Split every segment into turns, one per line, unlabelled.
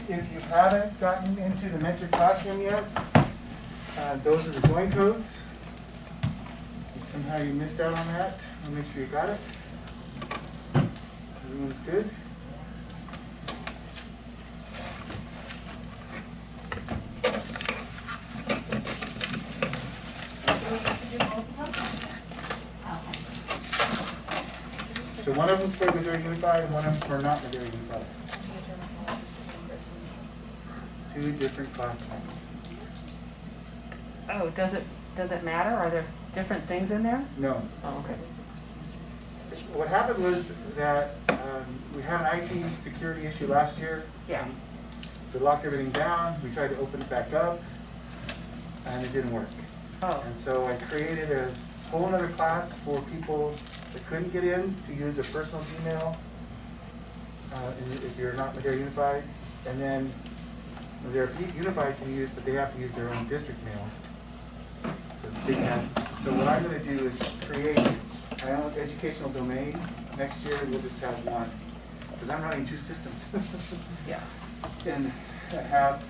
if you haven't gotten into the Mentor Classroom yet, those are the join codes. If somehow you missed out on that, I'll make sure you got it. Everyone's good? So one of them's for Missouri Unified and one of them's for not Missouri Unified. Two different classrooms.
Oh, does it matter? Are there different things in there?
No.
Oh, okay.
What happened was that we had an IT security issue last year.
Yeah.
We locked everything down. We tried to open it back up, and it didn't work.
Oh.
And so I created a whole other class for people that couldn't get in to use a personal Gmail if you're not Missouri Unified. And then Missouri Unified can use, but they have to use their own district mail. So it's a big mess. So what I'm going to do is create my own educational domain. Next year we'll just have one, because I'm running two systems.
Yeah.
And I have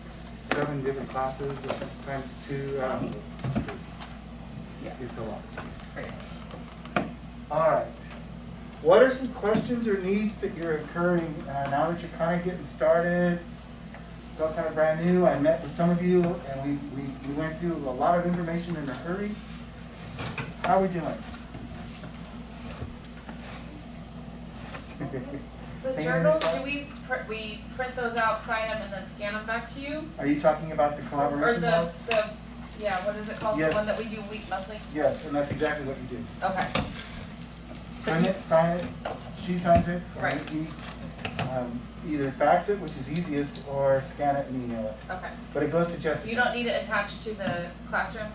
7 different classes, times 2.
Yeah.
It's a lot.
It's crazy.
All right. What are some questions or needs that you're incurring now that you're kind of getting started? It's all kind of brand new. I met with some of you, and we went through a lot of information in a hurry. How are we doing?
The journals, do we print those out, sign them, and then scan them back to you?
Are you talking about the
Or
collaboration notes?
yeah, what is it called?
Yes.
The one that we do monthly?
Yes, and that's exactly what you do.
Okay.
Sign it, she signs it, or
Right.
he, either fax it, which is easiest, or scan it and email it.
Okay.
But it goes to Jessica.
You don't need it attached to the classroom?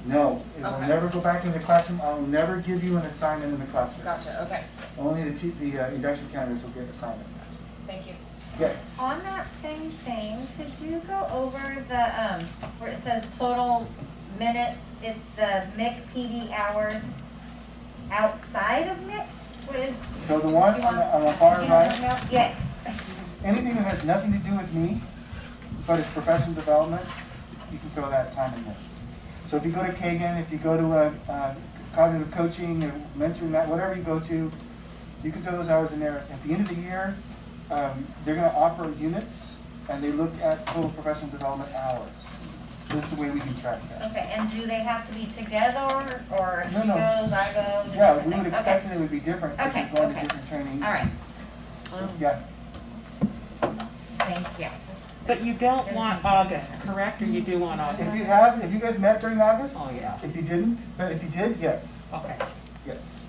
No, it will
Okay.
never go back in the classroom. I will never give you an assignment in the classroom.
Gotcha, okay.
Only the induction candidates will get assignments.
Thank you.
Yes.
On that same thing, could you go over the, where it says total minutes, it's the MIC PD hours outside of MIC? What is?
So the one on the far
Do you know what I'm
right,
talking about? Yes.
anything that has nothing to do with me, but it's professional development, you can throw that time in there. So if you go to Kagan, if you go to cognitive coaching or mentoring, that whatever you go to, you can throw those hours in there. At the end of the year, they're going to offer units, and they look at total professional development hours. This is the way we can track that.
Okay, and do they have to be together, or if
No,
she
no.
goes, I go?
Yeah, we
different
would
things?
expect
Okay.
that it would be different if
Okay,
you're going
okay.
to different trainings.
All right,
Yeah.
thank you.
But you don't want August, correct? Or you do want August?
If you guys met during August?
Oh, yeah.
If you didn't, but if you did, yes,
Okay.
yes.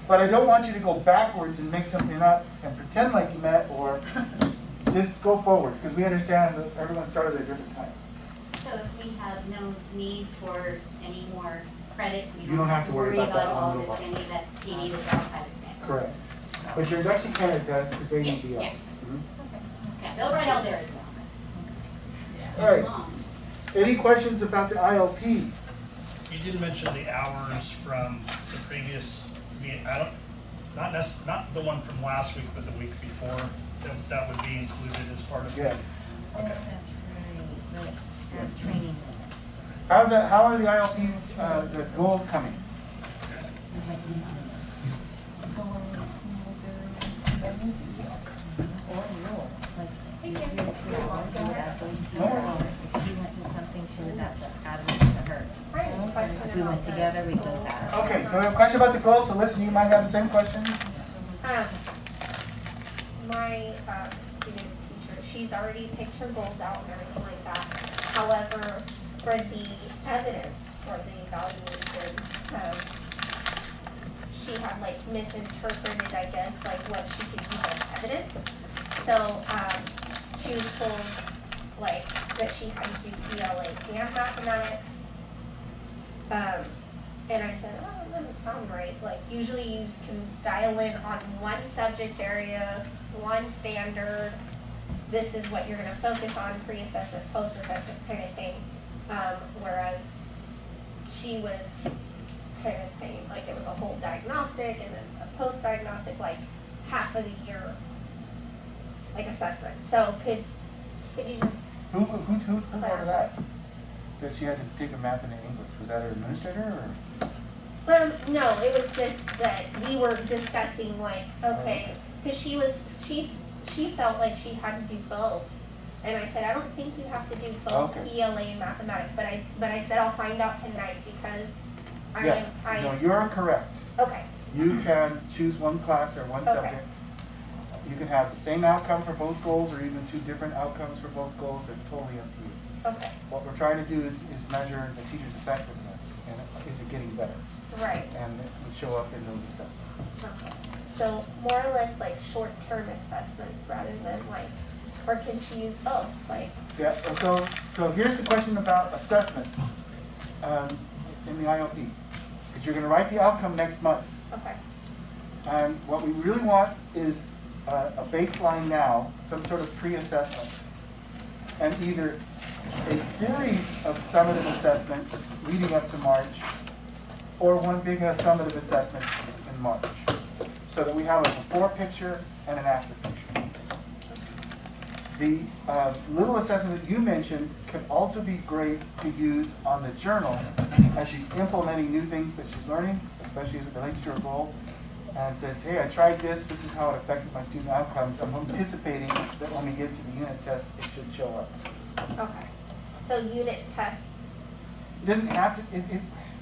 But I don't want you to go backwards and make something up and pretend like you met, or just go forward, because we understand that everyone started at a different time.
So if we have no need for any more credit, we
You don't have to worry about that
all
one
this,
little
any of that PD that's outside of that.
Correct. But your induction candidate does, because they need
Yes,
the
yeah.
hours. Mhm.
Okay, they'll write out there as well.
All right,
Long.
any questions about the ILP?
You did mention the hours from the previous meeting. Not the one from last week, but the week before. That would be included as part of.
Yes.
Oh,
Okay.
that's right, training minutes.
How are the ILPs, the goals coming?
She went to something, she was at the, I went to her. If we went together, we go that.
Okay, so we have a question about the goals, so listen, you might have the same question.
My student teacher, she's already picked her goals out and everything like that. However, for the evidence or the evaluation, she had like misinterpreted, I guess, like what she could use as evidence. So she was told like that she had to do ELA and mathematics. And I said, oh, it doesn't sound right. Like, usually you can dial in on one subject area, one standard. This is what you're going to focus on, pre-assessment, post-assessment kind of thing. Whereas she was kind of saying, like, it was a whole diagnostic and then a post-diagnostic, like, half of the year like assessment. So could you just,
Who brought it up? That she had to take a math and an English? Was that her administrator or?
no, it was just that we were discussing like, okay, because she felt like she had to do both. And I said, I don't think you have to do both
Okay.
ELA and mathematics, but I said I'll find out tonight because
Yeah, no, you're correct.
okay,
You can choose one class or one
Okay.
subject. You can have the same outcome for both goals or even two different outcomes for both goals. It's totally up to you.
okay,
What we're trying to do is measure the teacher's effectiveness and is it getting better?
right,
And it would show up in those assessments.
okay. So more or less like short-term assessments rather than like, or can she use both, like,
Yeah, so here's the question about assessments in the IOP. Because you're gonna write the outcome next month.
okay,
And what we really want is a baseline now, some sort of pre-assessment. And either a series of summative assessments leading up to March, or one big summative assessment in March. So that we have a before picture and an after picture. The little assessment that you mentioned can also be great to use on the journal as she's implementing new things that she's learning, especially as it relates to her goal, and says, hey, I tried this is how it affected my student outcomes. I'm anticipating that when we get to the unit test, it should show up.
okay. So unit test,
It doesn't have to,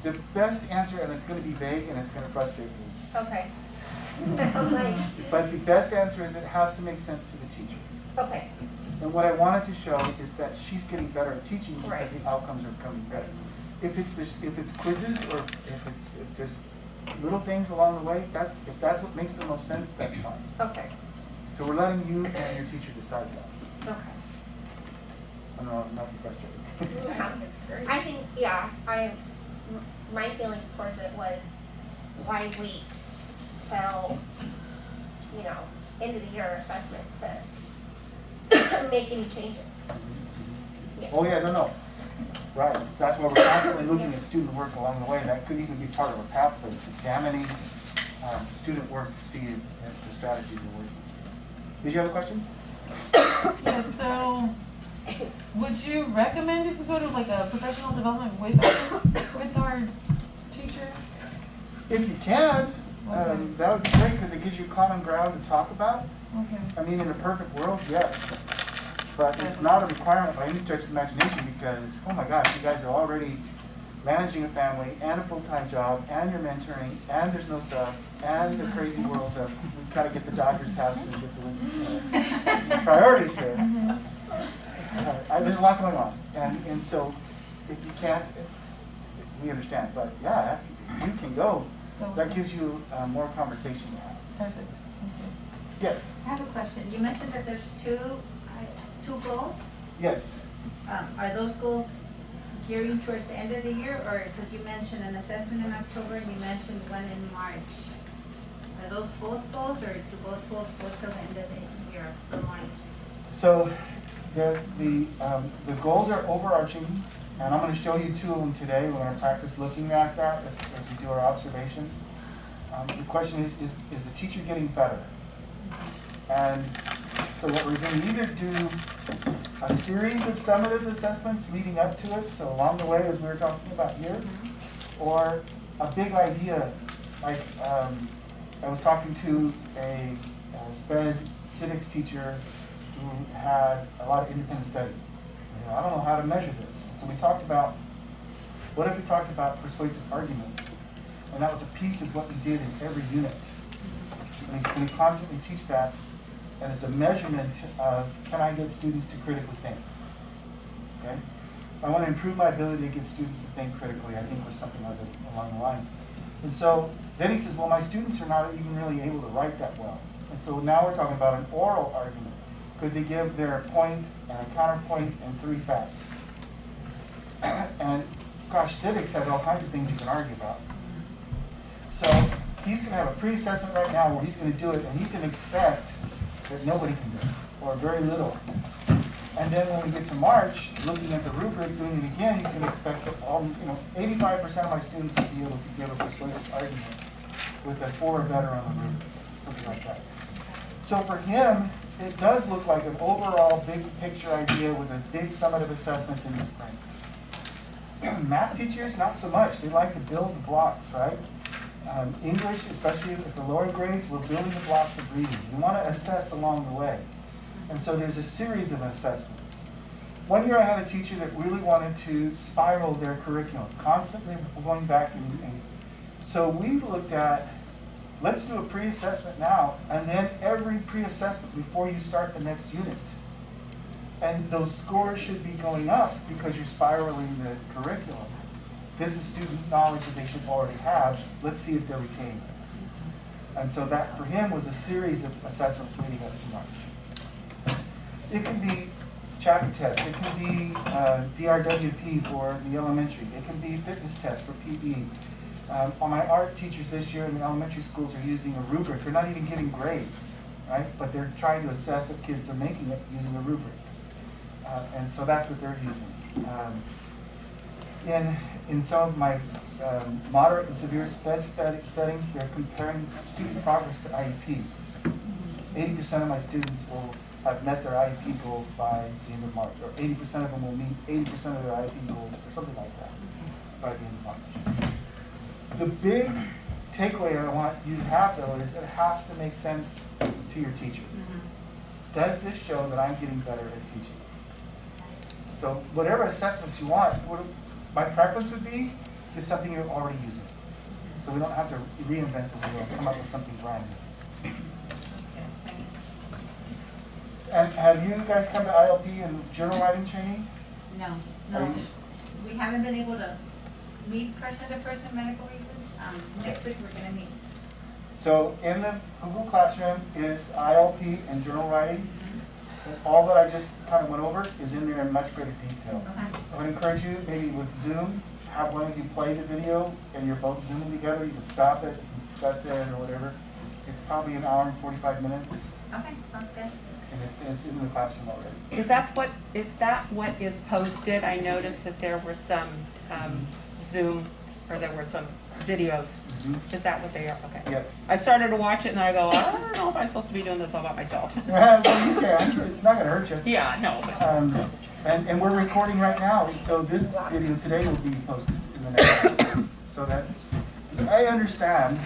the best answer, and it's gonna be vague and it's gonna frustrate me,
okay. I'm like,
but the best answer is it has to make sense to the teacher.
okay,
And what I wanted to show is that she's getting better at teaching because
Right.
the outcomes are becoming better. If it's quizzes or if there's little things along the way, if that's what makes the most sense, that's fine.
okay,
So we're letting you and your teacher decide that.
okay.
I don't know, I'm not frustrated.
I think, yeah, my feelings towards it was, why wait till, end of the year assessment to make any changes? Yeah.
Oh, yeah, no. Right, that's why we're constantly looking at student work along the way. That could even be part of a pathway. It's examining student work to see if the strategies are working. Did you have a question?
Yeah, so would you recommend if we go to like a professional development with our teacher?
If you can, that would be great because it gives you common ground to talk about.
Okay.
I mean, in a perfect world, yes. But it's not a requirement by any stretch of the imagination because, oh my gosh, you guys are already managing a family and a full-time job and you're mentoring and there's no subs and the crazy world of we've got to get the Dodgers passed and get the priorities here. There's a lot going on. And so if you can't, we understand. But yeah, you can go. That gives you more conversation to have.
Perfect. Thank you.
Yes,
I have a question. You mentioned that there's two goals.
yes.
Are those goals gearing towards the end of the year, or, because you mentioned an assessment in October, and you mentioned one in March. Are those both goals, or do both goals go till the end of the year for March?
So the goals are overarching, and I'm going to show you two of them today. We're going to practice looking at that as we do our observation. The question is the teacher getting better? And so what we're going to either do a series of summative assessments leading up to it, so along the way as we were talking about here, or a big idea, like I was talking to a SPED civics teacher who had a lot of independent study. I don't know how to measure this. So we talked about, what if we talked about persuasive arguments? And that was a piece of what we did in every unit. And we constantly teach that, and it's a measurement of, can I get students to critically think? Okay? I want to improve my ability to get students to think critically, I think was something along the lines. And so then he says, well, my students are not even really able to write that well. And so now we're talking about an oral argument. Could they give their point and a counterpoint and 3 facts? And gosh, civics has all kinds of things you can argue about. So he's going to have a pre-assessment right now where he's going to do it, and he's going to expect that nobody can do it, or very little. And then when we get to March, looking at the rubric, doing it again, he's going to expect that 85% of my students will be able to give a persuasive argument with a 4 or better on the rubric, something like that. So for him, it does look like an overall big picture idea with a big summative assessment in the spring. Math teachers, not so much. They like to build the blocks, right? English, especially at the lower grades, we're building the blocks of reading. You want to assess along the way. And so there's a series of assessments. One year I had a teacher that really wanted to spiral their curriculum, constantly going back and so we looked at, let's do a pre-assessment now, and then every pre-assessment before you start the next unit. And those scores should be going up because you're spiraling the curriculum. This is student knowledge that they should already have. Let's see if they're retaining it. And so that, for him, was a series of assessments leading up to March. It can be chapter tests. It can be DRWP for the elementary. It can be fitness tests for PE. All my art teachers this year in the elementary schools are using a rubric. They're not even giving grades, right? But they're trying to assess if kids are making it using a rubric. And so that's what they're using. In some of my moderate and severe SPED settings, they're comparing student progress to IEPs. 80% of my students will have met their IEP goals by the end of March, or 80% of them will meet 80% of their IEP goals, or something like that, by the end of March. The big takeaway I want you to have, though, is it has to make sense to your teacher. Does this show that I'm getting better at teaching? So whatever assessments you want, my preference would be is something you're already using. So we don't have to reinvent the wheel and come up with something brand new. And have you guys come to ILP and journal writing training?
No,
Are
no.
you-
We haven't been able to meet person-to-person medical reasons. Next week we're gonna meet.
So in the Google Classroom is ILP and journal writing. And all that I just kind of went over is in there in much greater detail.
Okay.
I would encourage you, maybe with Zoom, have one of you play the video and you're both Zooming together. You can stop it, you can discuss it or whatever. It's probably an hour and 45 minutes
Okay, sounds good.
and it's in the classroom already.
Is that what is posted? I noticed that there were some Zoom, or there were some videos. Is that what they are? Okay.
Yes.
I started to watch it and I go, I don't know if I'm supposed to be doing this all by myself.
Well, you can. It's not going to hurt you.
Yeah, no. But
And we're recording right now, so this video today will be posted in the next week. So that, I understand,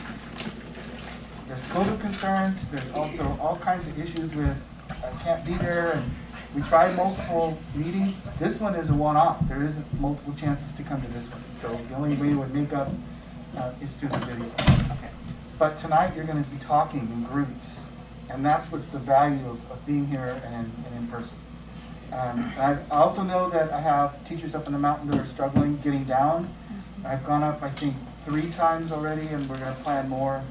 there's COVID concerns, there's also all kinds of issues with, I can't be there, and we tried multiple meetings. This one is a one-off, there isn't multiple chances to come to this one. So the only way it would make up is through the video. Okay. But tonight, you're gonna be talking in groups, and that's what's the value of being here and in person. I also know that I have teachers up in the mountain that are struggling getting down. I've gone up, I think, 3 times already, and we're going to plan more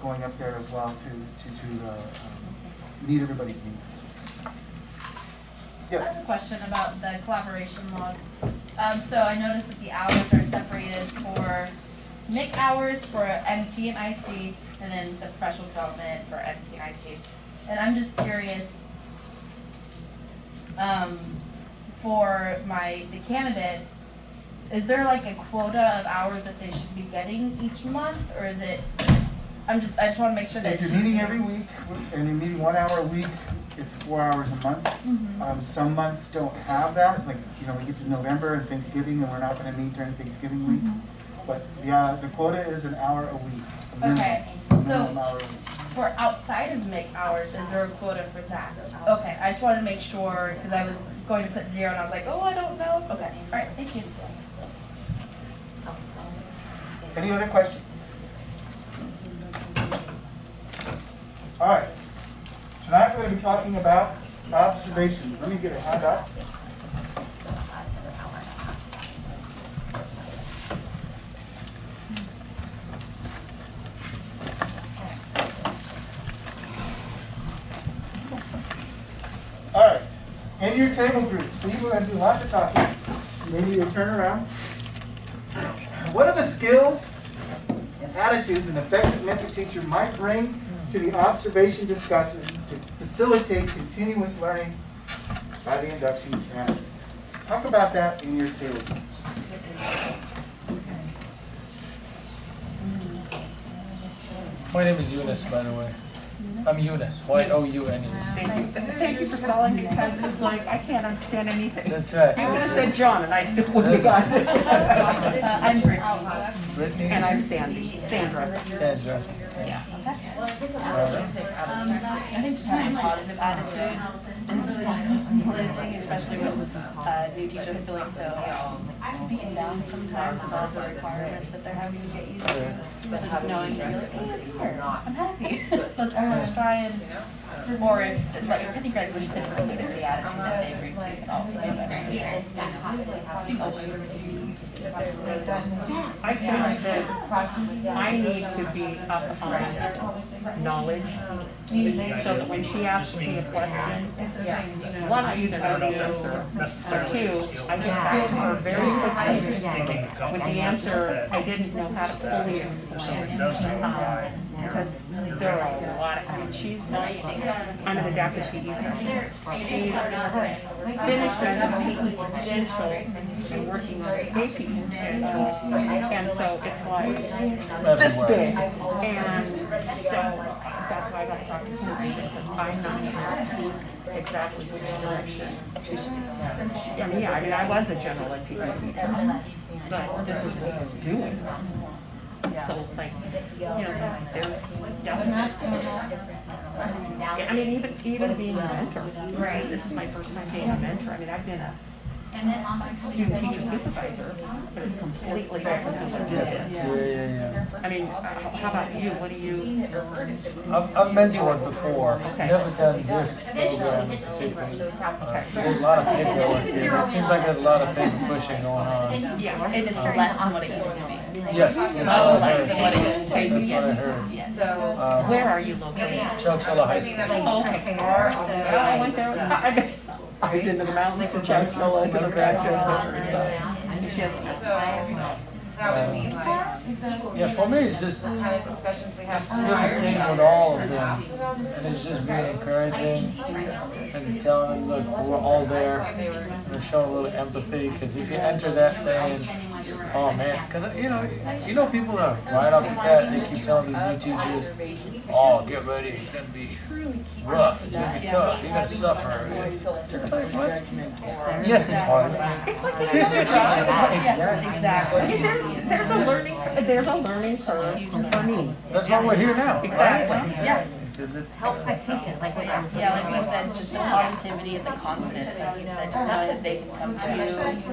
going up there as well to meet everybody's needs.
I have
Yes.
a question about the collaboration log. So I noticed that the hours are separated for MIC hours for MT and IC, and then the professional development for MT and IC. And I'm just curious, for the candidate, is there like a quota of hours that they should be getting each month, or is it? I just want to make sure that
If
it's
you're meeting every week, and you're meeting 1 hour a week, it's 4 hours a month. Some months don't have that, like, we get to November and Thanksgiving, and we're not going to meet during Thanksgiving week. But yeah, the quota is an hour a week. a minimum-
Okay,
a minimum
so-
hour a week.
For outside of MIC hours, is there a quota for that? Okay, I just wanted to make sure, because I was going to put 0 and I was like, oh, I don't know. Okay, all right, thank you.
Any other questions? All right. Tonight we're going to be talking about observations. Let me get a handout. All right. In your table group, see, we're going to do lots of talking. Maybe you turn around. What are the skills and attitudes an effective mentor teacher might bring to the observation discussion to facilitate continuous learning by the induction candidate? Talk about that in your table groups.
My name is Eunice, by the way. I'm Eunice, Y-O-U-N-E.
Thank you for spelling because it's like, I can't understand anything.
That's right.
You would have said John and I still would have got it. I'm Brittany.
Brittany?
And I'm Sandy, Sandra.
Sandra.
I think just having a positive attitude is the most important thing, especially with new teachers feeling so beaten down sometimes with all the requirements that they're having to get used to. But just knowing that you're like, hey, it's here, I'm happy. Let's try and, or if, like, I think like we're just including the attitude that they bring to it, can also be beneficial.
I think that I need to be up on knowledge, so that when she asks me a question, one, I either know the answer, or two, I get back to her very quickly with the answer I didn't know how to fully explain. Because there are a lot of, I mean, I'm an adaptive PE specialist. She's finished her PE credential and working on her APE credential. And so it's like this big. And so that's why I got to talk to her, because I'm not sure exactly which direction. I mean, I was a general ed PE teacher, but this is what I'm doing. So it's like, there's definitely. I mean, even being a mentor. Right. This is my first time being a mentor. I mean, I've been a student teacher supervisor, but it's completely different than this is.
Yeah.
I mean, how about you? What do you?
I've mentored before, never done this program particularly. So there's a lot of paperwork here. It seems like there's a lot of paper pushing going on.
Yeah, and it's less than what it used to be.
Yes,
Much less than what it used to be.
that's what I heard.
Where are you located?
Chowchilla High School.
Oh, okay. I went there. I've been to the mountains to Chowchilla to the graduate
Yeah, for me, it's just it's really the same with all of them, and it's just being encouraging and telling them, look, we're all there, and showing a little empathy. Because if you enter that saying, oh man, because you know people are right off the bat, they keep telling these new teachers, oh, get ready, it's gonna be rough, it's gonna be tough, you're gonna suffer. It's like, what? Yes, it's hard.
It's like
If you're a teacher,
exactly. There's a learning curve for me.
that's why we're here now.
Exactly. Yeah.
Because it's
Expectations, like what you said, just the positivity and the confidence, like you said, just knowing that they can come to you,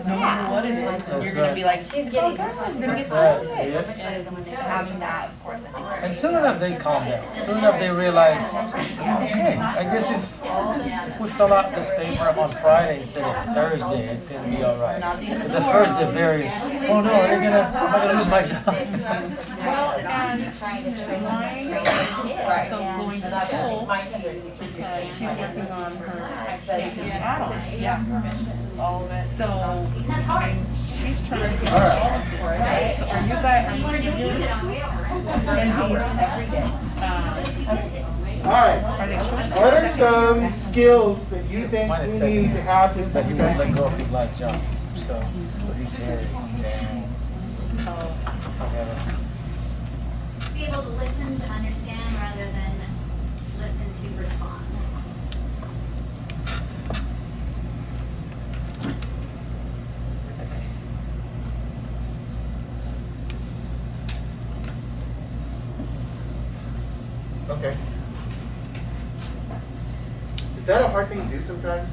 no matter what it is, and you're gonna be like, she's getting, I'm gonna get through it. And having that, of course, I think.
And soon enough they calm down. Soon enough they realize, okay, I guess if we fill out this paper on Friday instead of Thursday, it's gonna be all right. Because at first they're very, oh no, am I gonna lose my job?
So going to school, because she's working on her add-on. Yeah. All of it. So, I mean, she's trying to get all for it. So are you guys,
All right. What are some skills that you think we need to have this
But he was let go of his last job, so he's very down.
Be able to listen to understand rather than listen to respond.
Okay. Is that a hard thing to do sometimes?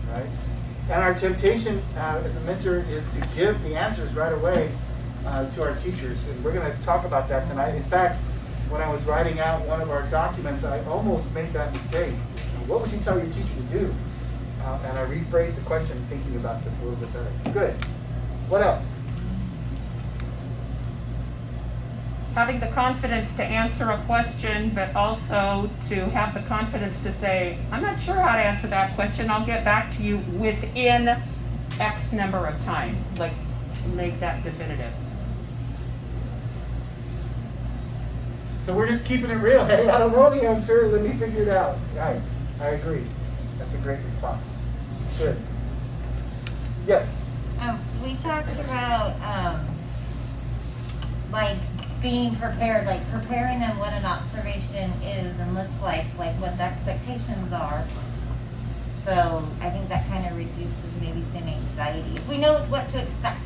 Right? And our temptation as a mentor is to give the answers right away to our teachers. And we're going to talk about that tonight. In fact, when I was writing out one of our documents, I almost made that mistake. What would you tell your teacher to do? And I rephrased the question thinking about this a little bit better. Good. What else?
having the confidence to answer a question, but also to have the confidence to say, I'm not sure how to answer that question, I'll get back to you within X number of time. Like, make that definitive.
So we're just keeping it real. Hey, I don't know the answer, let me figure it out. Right, I agree. That's a great response. Good. Yes?
We talked about, like, being prepared, like preparing them what an observation is and looks like what the expectations are. So I think that kind of reduces maybe some anxiety if we know what to expect.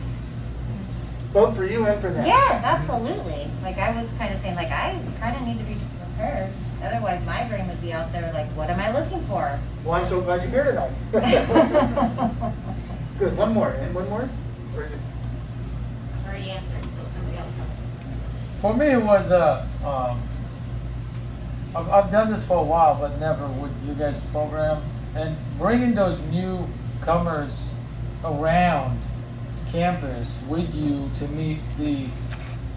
Both for you and for them.
Yes, absolutely. Like I was kind of saying, like I kind of need to be prepared. Otherwise, my brain would be out there like, what am I looking for?
Well, I'm so glad you're here tonight. Good. One more. And one more? Or is it?
Already answered, so somebody else has.
For me, it was I've done this for a while, but never with you guys' program, and bringing those newcomers around campus with you to meet the,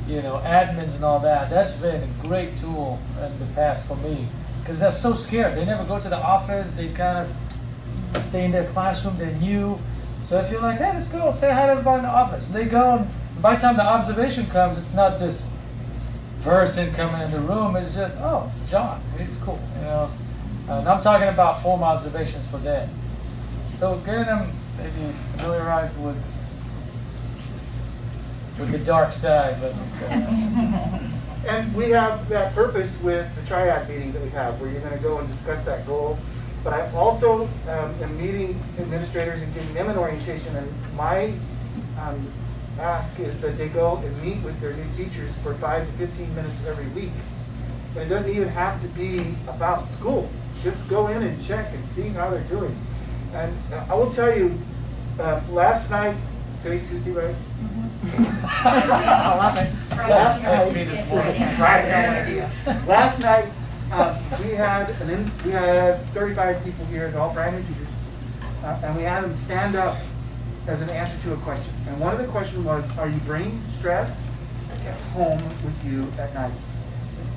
admins and all that. That's been a great tool in the past for me, because they're so scared. They never go to the office. They kind of stay in their classroom. They're new. So if you're like, hey, let's go say hi to everybody in the office, they go, and by the time the observation comes, it's not this person coming in the room. It's just, oh, it's John. He's cool, And I'm talking about formal observations for them. So getting them maybe familiarized with the dark side, let me say.
And we have that purpose with the triad meeting that we have, where you're going to go and discuss that goal. But I also am meeting administrators and giving them an orientation. And my ask is that they go and meet with their new teachers for 5 to 15 minutes every week. And it doesn't even have to be about school. Just go in and check and see how they're doing. And I will tell you, last night, today's Tuesday, right?
I love it.
Last night,
me this morning.
Last night, we had 35 people here, they're all brand new teachers, and we had them stand up as an answer to a question. And one of the questions was, are you bringing stress home with you at night?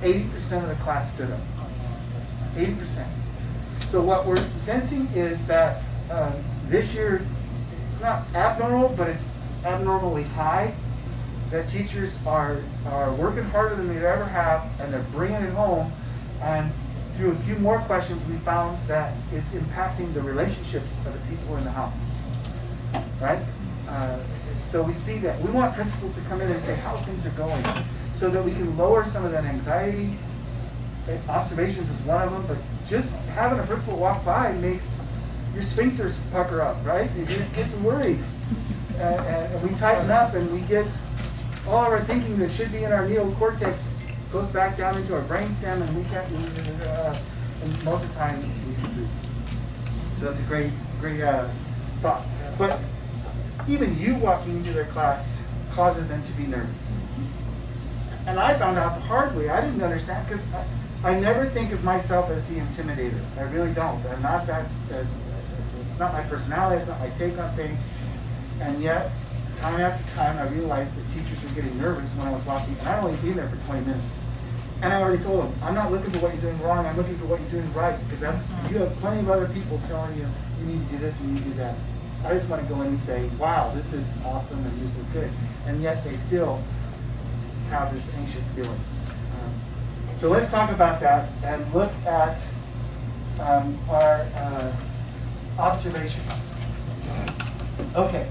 80% of the class stood up. 80%. So what we're sensing is that this year, it's not abnormal, but it's abnormally high. That teachers are working harder than they ever have, and they're bringing it home. And through a few more questions, we found that it's impacting the relationships of the people in the house, right? So we see that. We want principals to come in and say how things are going, so that we can lower some of that anxiety. Observations is one of them, but just having a principal walk by makes your sphincters pucker up, right? You're just getting worried. And we tighten up, and we get all of our thinking that should be in our neocortex goes back down into our brainstem, and we can't, and most of the time we just lose. So that's a great thought. But even you walking into their class causes them to be nervous. And I found out the hard way. I didn't understand, because I never think of myself as the intimidator. I really don't. I'm not that, it's not my personality, it's not my take on things. And yet, time after time, I realized that teachers were getting nervous when I was walking, and I'd only be there for 20 minutes. And I already told them, I'm not looking for what you're doing wrong, I'm looking for what you're doing right, because you have plenty of other people telling you, you need to do this and you need to do that. I just want to go in and say, wow, this is awesome and this is good. And yet they still have this anxious feeling. So let's talk about that and look at our observation. Okay.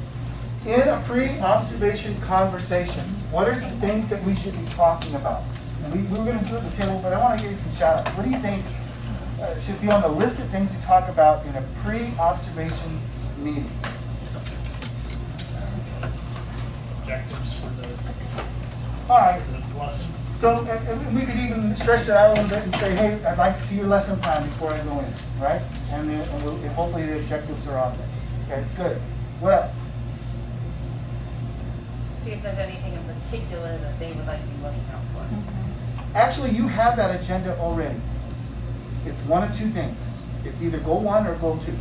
In a pre-observation conversation, what are some things that we should be talking about? And we were going to do it at the table, but I want to give you some shout-outs. What do you think should be on the list of things we talk about in a pre-observation meeting?
Objectives for
All right.
the lesson.
So and we could even stretch it out a little bit and say, hey, I'd like to see your lesson plan before I go in, right? And hopefully the objectives are on there. Okay, good. What else?
See if there's anything in particular that they would like to be looking out for.
Actually, you have that agenda already. It's one of two things. It's either goal 1 or goal 2.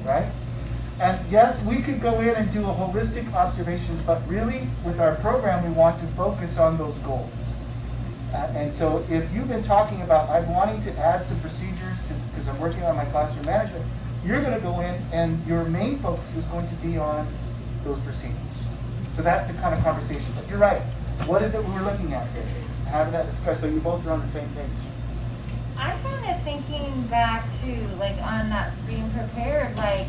Right? And yes, we could go in and do a holistic observation, but really, with our program, we want to focus on those goals. And so if you've been talking about, I'm wanting to add some procedures because I'm working on my classroom management, you're going to go in and your main focus is going to be on those procedures. So that's the kind of conversation. But you're right. What is it we're looking at here? Having that discussion so you both are on the same page.
I'm kind of thinking back to, like, on that being prepared, like,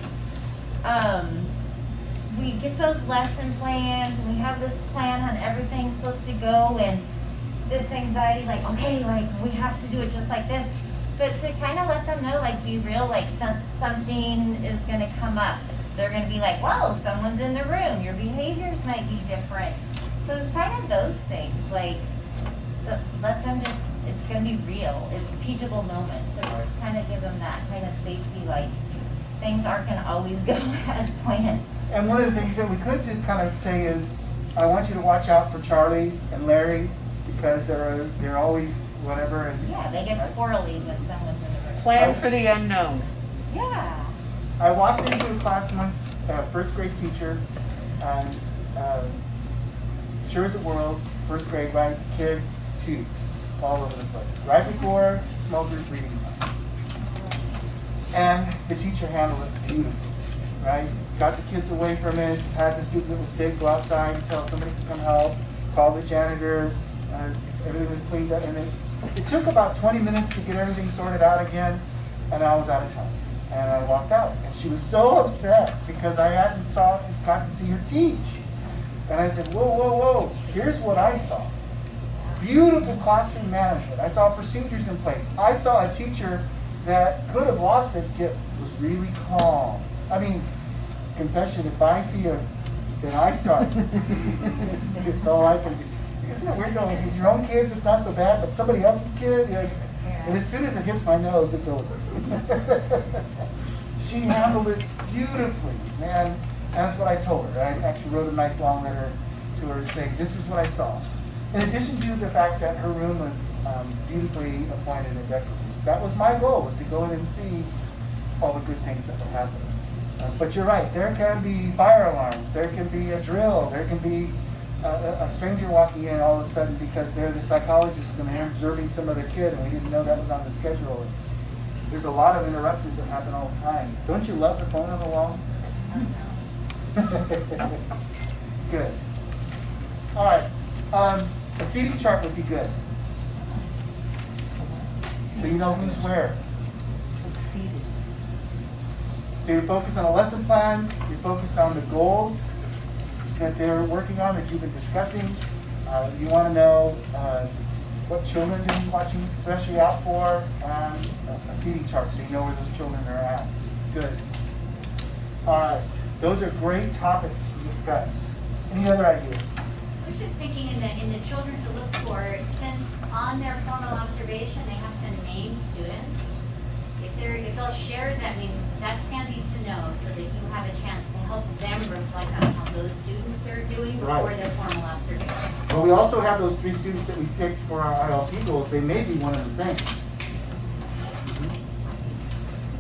we get those lesson plans, and we have this plan on everything's supposed to go, and this anxiety, like, okay, like, we have to do it just like this. But to kind of let them know, like, be real, like, something is going to come up. They're going to be like, whoa, someone's in the room. Your behaviors might be different. So kind of those things, like, let them just, it's going to be real. It's teachable moments. So just kind of give them that kind of safety, like, things aren't going to always go as planned.
And one of the things that we could do kind of say is, I want you to watch out for Charlie and Larry because they're always whatever. And,
yeah, they get squirrely when someone's in the room.
Plan for the unknown.
Yeah.
I walked into a class once, first grade teacher, and sure as the world, first grade, right? Kid pukes all over the place. Right before small group reading time. And the teacher handled it beautifully, right? Got the kids away from it, had the student that was sick go outside until somebody could come help, call the janitor, everything was cleaned up. And it took about 20 minutes to get everything sorted out again, and I was out of time. And I walked out. And she was so upset because I hadn't got to see her teach. And I said, whoa, whoa, whoa, here's what I saw. Beautiful classroom management. I saw procedures in place. I saw a teacher that could have lost it, yet was really calm. I mean, confession, if I see her, then I start. It's all I can do. Isn't it weird going, with your own kids, it's not so bad, but somebody else's kid, you're like, and as soon as it hits my nose, it's over. She handled it beautifully, man. And that's what I told her. I actually wrote a nice long letter to her saying, this is what I saw. In addition to the fact that her room was beautifully appointed and decorated. That was my goal, was to go in and see all the good things that were happening. But you're right, there can be fire alarms, there can be a drill, there can be a stranger walking in all of a sudden because they're the psychologist and they're observing some other kid and we didn't know that was on the schedule. There's a lot of interruptions that happen all the time. Don't you love the phone on the wall? Good. All right. A seating chart would be good. So you know who's where. So you're focused on a lesson plan, you're focused on the goals that they're working on, that you've been discussing. You want to know what children to be watching especially out for, and a seating chart so you know where those children are at. Good. All right. Those are great topics to discuss. Any other ideas?
I was just thinking in the children to look for, since on their formal observation they have to name students, if they'll share that, I mean, that's handy to know so that you have a chance to help them reflect on how those students are doing before their formal observation.
Well, we also have those 3 students that we picked for our ILP goals. They may be one and the same.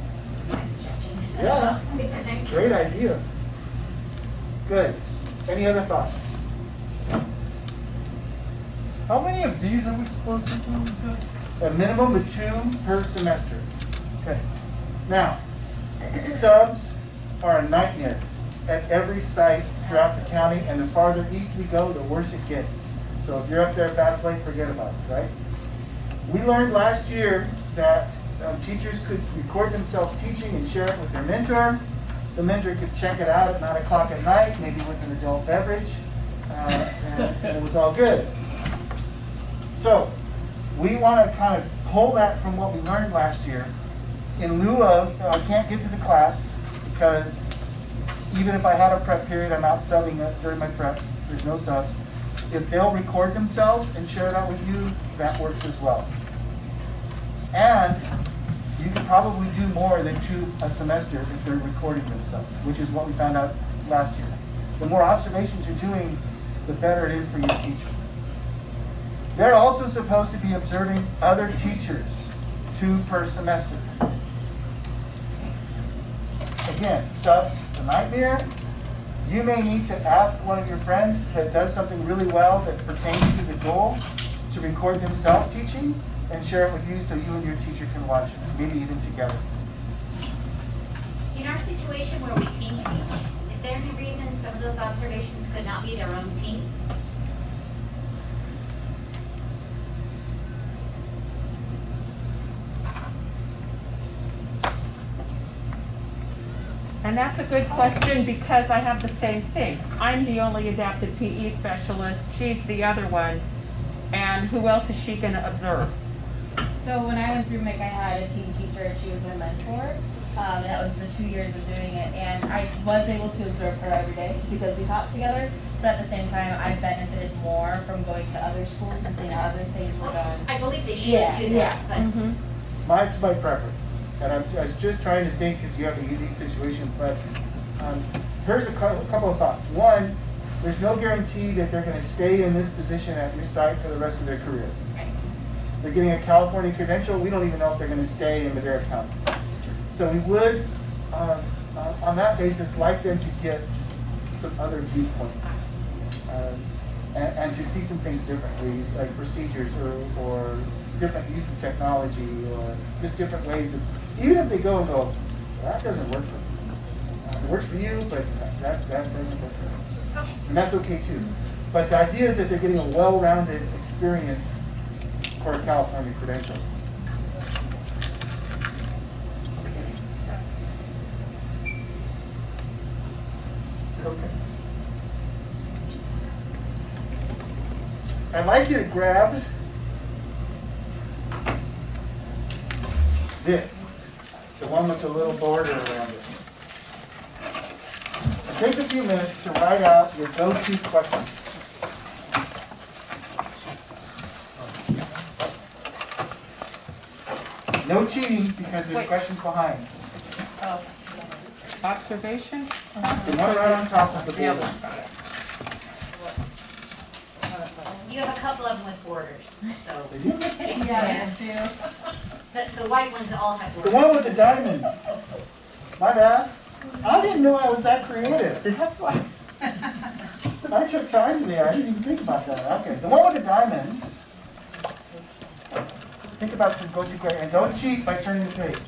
That's my suggestion.
Yeah.
Because I'm
Great
curious.
idea. Good. Any other thoughts?
How many of these are we supposed to do?
A minimum of 2 per semester. Okay. Now, subs are a nightmare at every site throughout the county, and the farther east we go, the worse it gets. So if you're up there Fast Lake, forget about it, right? We learned last year that teachers could record themselves teaching and share it with their mentor. The mentor could check it out at 9 o'clock at night, maybe with an adult beverage, and it was all good. So we want to kind of pull that from what we learned last year. In lieu of, I can't get to the class because even if I had a prep period, I'm out subbing it during my prep. There's no subs. If they'll record themselves and share it out with you, that works as well. And you can probably do more than 2 a semester if they're recording themselves, which is what we found out last year. The more observations you're doing, the better it is for your teacher. They're also supposed to be observing other teachers, 2 per semester. Again, subs, the nightmare. You may need to ask one of your friends that does something really well that pertains to the goal to record themselves teaching and share it with you so you and your teacher can watch it, maybe even together.
In our situation where we team teach, is there any reason some of those observations could not be their own team?
And that's a good question because I have the same thing. I'm the only adapted PE specialist, she's the other one, and who else is she gonna observe?
So when I went through MIC, I had a team teacher, and she was my mentor. And that was the 2 years of doing it, and I was able to observe her every day because we taught together. But at the same time, I benefited more from going to other schools and seeing how other things were going.
I believe they should do that, but
Mine's my preference, and I was just trying to think, because you have a unique situation, but here's a couple of thoughts. One, there's no guarantee that they're gonna stay in this position at your site for the rest of their career. They're getting a California credential, we don't even know if they're gonna stay in Madera County. So we would, on that basis, like them to get some other viewpoints. And to see some things differently, like procedures or different use of technology or just different ways of, even if they go and go, well, that doesn't work for me. It works for you, but that doesn't work for me. And that's okay too. But the idea is that they're getting a well-rounded experience for a California credential. Okay. I'd like you to grab this, the one with the little border around it. And take a few minutes to write out your go-to questions. No cheating because there's questions behind.
Observation?
The one right on top of the border.
you have a couple of them with borders, so.
Yes, too.
The white ones all have
The
borders.
one with the diamond. My bad. I didn't know I was that creative. That's why. I took time there. I didn't even think about that. Okay, the one with the diamonds. Think about some go-to criteria, and don't cheat by turning the page.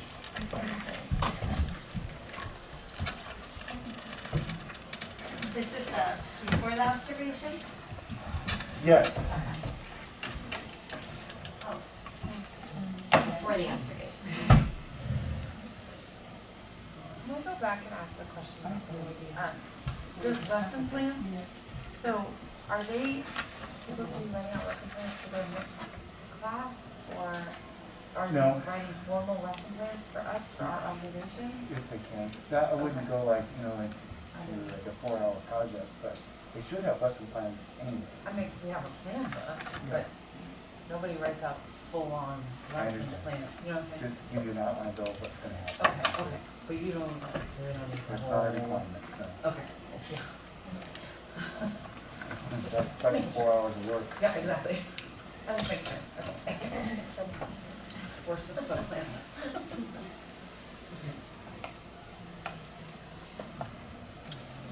This is before the observation?
Yes.
Oh. Before the observation.
Can I go back and ask a question? The lesson plans, so are they supposed to be writing out lesson plans for their class, or are they
No.
writing formal lesson plans for us, for our observation?
If they can. That I wouldn't go like, to a 4-hour project, but they should have lesson plans anyway.
I mean, we have a Canva, but nobody writes out full-on lesson
understand.
plans, you know what I'm saying?
Just to give you an outline of what's going to happen.
Okay, but you don't, they don't need the
That's
whole.
not a requirement, no.
Okay, yeah.
That's 4 hours of work.
Yeah, exactly. I was thinking, okay. Worse than some plans.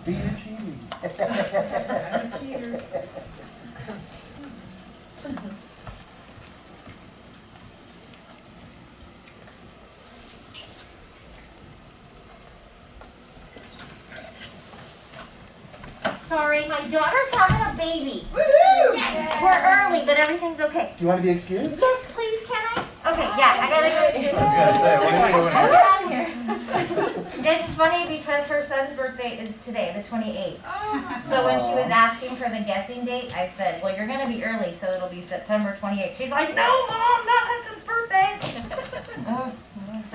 Be a cheating.
I'm a cheater.
Sorry, my daughter's having a baby. Woohoo! Yes, we're early, but everything's okay.
Do you want to be excused?
Yes, please, can I? Okay, yeah, I gotta go.
I was gonna say, what are you doing here?
Get out of here. It's funny because her son's birthday is today, the 28th. So when she was asking for the guessing date, I said, well, you're gonna be early, so it'll be September 28th. She's like, no, Mom, not Hudson's birthday.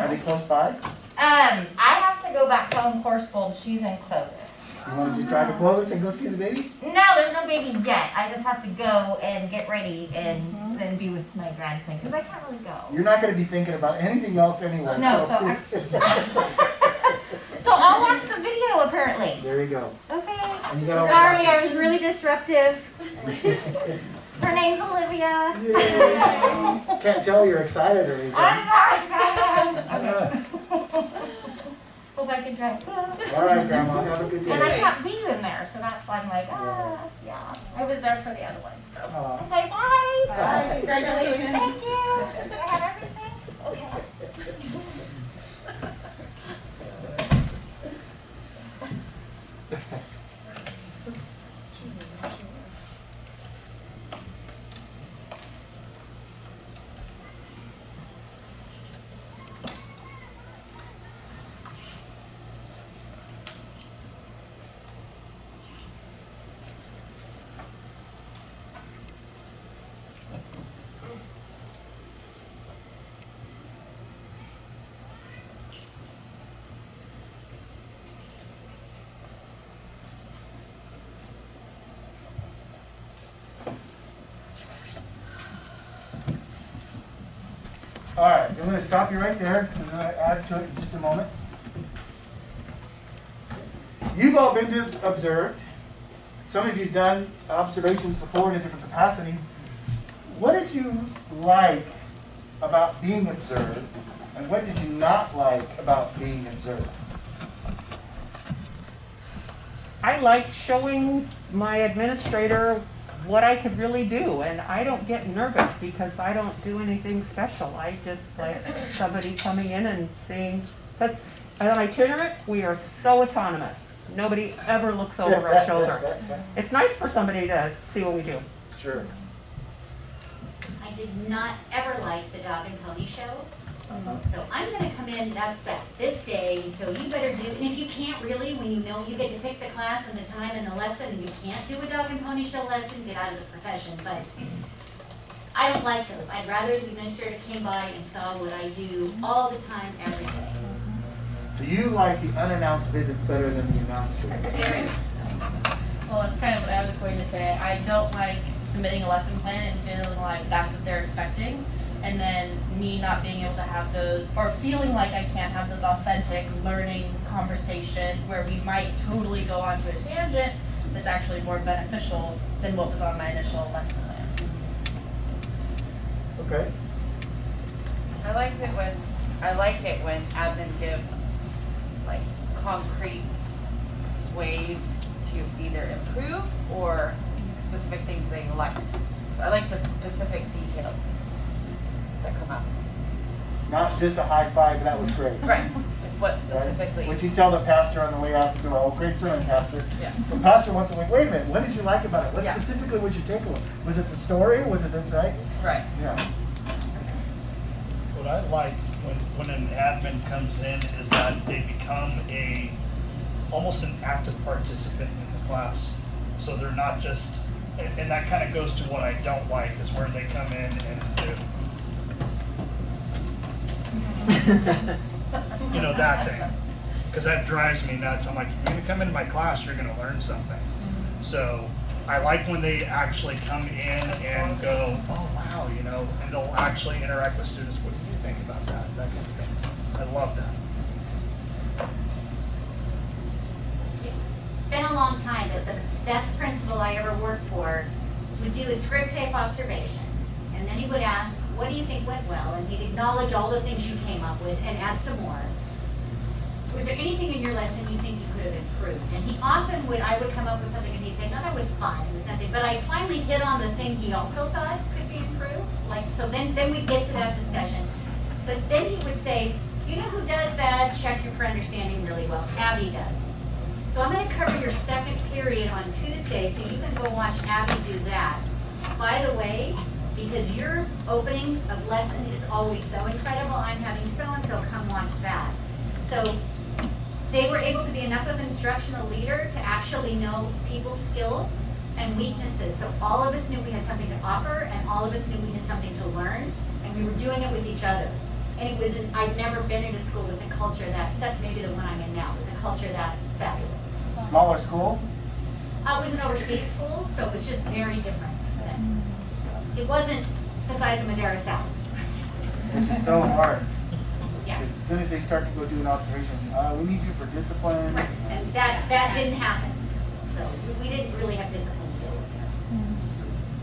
Are they close by?
I have to go back home, course school. She's in Clovis.
You want to just drive to Clovis and go see the baby?
No, there's no baby yet. I just have to go and get ready and then be with my grandson because I can't really go.
You're not going to be thinking about anything else anyway.
No, so I'll watch the video apparently.
There you go.
Okay.
And you gotta
Sorry, I was really disruptive. Her name's Olivia.
Yay. Can't tell you're excited or anything.
I'm sorry. Hope I can drive.
All right, Grandma. Have a good day.
And I can't be in there, so that's why I'm like, yeah. I was there for the other one. So.
Aw.
Okay, bye.
Bye. Congratulations.
Thank you. Do I have everything? Okay.
All right, I'm gonna stop you right there. I'm gonna add to it in just a moment. You've all been observed. Some of you have done observations before in a different capacity. What did you like about being observed, and what did you not like about being observed?
I liked showing my administrator what I could really do, and I don't get nervous because I don't do anything special. I just like somebody coming in and seeing, but on itinerant, we are so autonomous. Nobody ever looks over our shoulder. It's nice for somebody to see what we do.
Sure.
I did not ever like the dog and pony show. So I'm gonna come in, that's this day, so you better do, and if you can't really, when you know you get to pick the class and the time and the lesson, and you can't do a dog and pony show lesson, get out of the profession, but I don't like those. I'd rather the administrator came by and saw what I do all the time, every day.
So you like the unannounced visits better than the announced visits?
Very much so.
Well, that's kind of what I was going to say. I don't like submitting a lesson plan and feeling like that's what they're expecting, and then me not being able to have those, or feeling like I can't have those authentic learning conversations where we might totally go onto a tangent that's actually more beneficial than what was on my initial lesson plan.
Okay.
I like it when admin gives like concrete ways to either improve or specific things they liked. So I like the specific details that come up.
Not just a high five, that was great.
Right. What
Right?
specifically?
Would you tell the pastor on the way out the door, oh, great sermon, pastor?
Yeah.
The pastor wants to wait a minute, what did you like about it? What
Yeah.
specifically was your takeaway? Was it the story? Was it the, right?
Right.
Yeah.
What I like when an admin comes in is that they become almost an active participant in the class. So they're not just, and that kind of goes to what I don't like, is where they come in and do, you know, that thing. Because that drives me nuts. I'm like, you're gonna come into my class, you're gonna learn something. So I like when they actually come in and go, oh wow, you know, and they'll actually interact with students. What do you think about that? That kind of thing. I love that.
It's been a long time, but the best principal I ever worked for would do a script tape observation. And then he would ask, what do you think went well? And he'd acknowledge all the things you came up with and add some more. Was there anything in your lesson you think you could have improved? And he often I would come up with something and he'd say, no, that was fine, it was something. But I finally hit on the thing he also thought could be improved. Like, so then we'd get to that discussion. But then he would say, you know who does that? Check your for understanding really well. Abby does. So I'm gonna cover your second period on Tuesday, so you can go watch Abby do that. By the way, because your opening of lesson is always so incredible, I'm having so-and-so come watch that. So they were able to be enough of an instructional leader to actually know people's skills and weaknesses. So all of us knew we had something to offer, and all of us knew we had something to learn, and we were doing it with each other. And it was, I've never been in a school with a culture that, except maybe the one I'm in now, with a culture that fabulous.
Smaller school?
It was an overseas school, so it was just very different. It wasn't the size of Madera South.
This is so hard.
Yeah.
Because as soon as they start to go do an observation, we need you for discipline.
Right. And that didn't happen. So we didn't really have discipline to deal with it.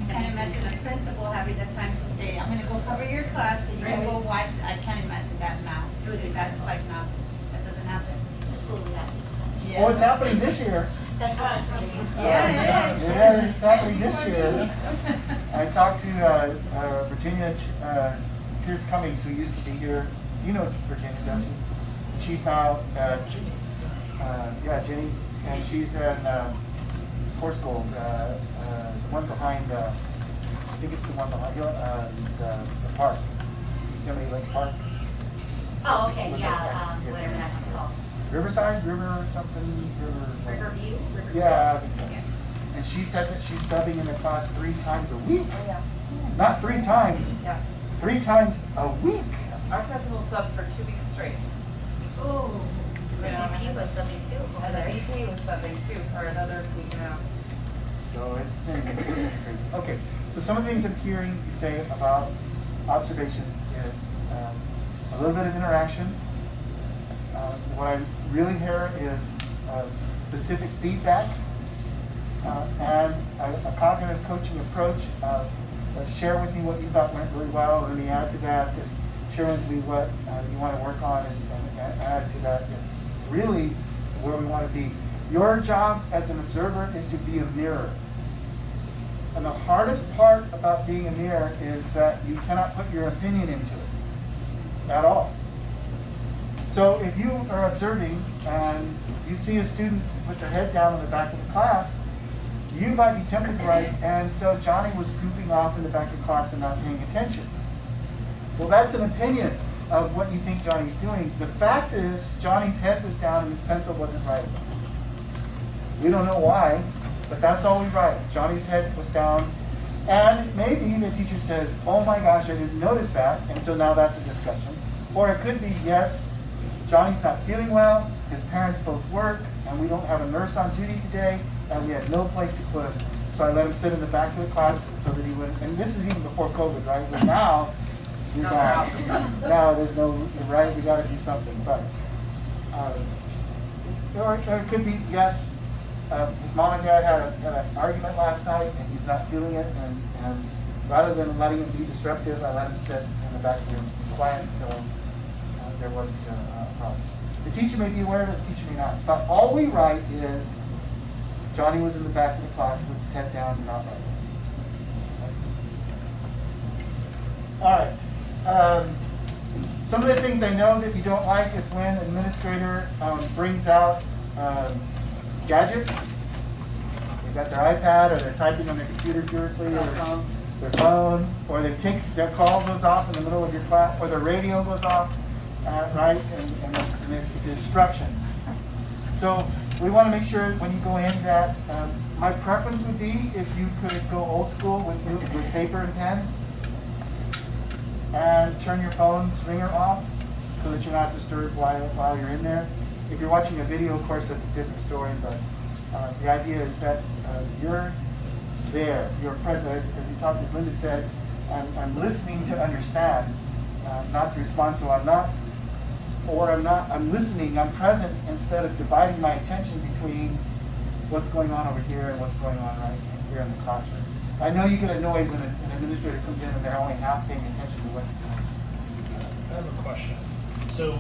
I can't imagine a principal having the time to say, I'm gonna go cover your class and you're gonna go watch. I can't imagine that now. That's like now, that doesn't happen.
It's a school without discipline.
Well, it's happening this year.
That's what I'm saying.
Yeah, it is.
Yeah, it's happening this year. I talked to Virginia Pierce Cummings, who used to be here. You know Virginia, don't you? She's now, Jenny, and she's in Core School, the one behind, I think it's the one behind the park, Yosemite Lakes Park.
Oh, okay,
What's
yeah,
that?
whatever that one's called.
Riverside, River something,
Riverview?
Yeah, I think so. And she said that she's subbing in the class 3 times a week.
Oh, yeah.
Not 3 times,
Yeah.
3 times a week.
Our principal subbed for 2 weeks straight.
Oh.
The VP was something too.
And the VP was subbing too for another week and a half.
So it's been crazy. Okay, so some of the things I'm hearing you say about observations is a little bit of interaction. What I really hear is specific feedback and a cognitive coaching approach. Share with me what you thought went really well. Let me add to that. Just share with me what you want to work on and add to that. Is really where we want to be. Your job as an observer is to be a mirror. And the hardest part about being a mirror is that you cannot put your opinion into it at all. So if you are observing and you see a student put their head down in the back of the class, you might be tempted to write, and so Johnny was goofing off in the back of the class and not paying attention. Well, that's an opinion of what you think Johnny's doing. The fact is, Johnny's head was down and his pencil wasn't writing. We don't know why, but that's all we write. Johnny's head was down, and maybe the teacher says, oh my gosh, I didn't notice that, and so now that's a discussion. Or it could be, yes, Johnny's not feeling well, his parents both work, and we don't have a nurse on duty today, and we had no place to put him. So I let him sit in the back of the class so that he wouldn't, and this is even before COVID, right? But now, you're gone. Now there's no, right, we gotta do something, but. Or it could be, yes, his mom and dad had an argument last night and he's not feeling it, and rather than letting him be disruptive, I let him sit in the back of the room, quiet until there was a problem. The teacher may be aware of it, the teacher may not. But all we write is Johnny was in the back of the class with his head down and not writing. All right. Some of the things I know that you don't like is when an administrator brings out gadgets. They've got their iPad, or they're typing on their computer furiously, or their phone, or they take their call goes off in the middle of your class, or their radio goes off, right, and there's disruption. So we want to make sure when you go in that my preference would be if you could go old school with paper and pen, and turn your phone's ringer off so that you're not disturbed while you're in there. If you're watching a video, of course, that's a different story, but the idea is that you're there, you're present. As we talked, as Linda said, I'm listening to understand, not to respond. So I'm listening, I'm present, instead of dividing my attention between what's going on over here and what's going on right here in the classroom. I know you get annoyed when an administrator comes in and they're only half paying attention to what's going on.
I have a question. So,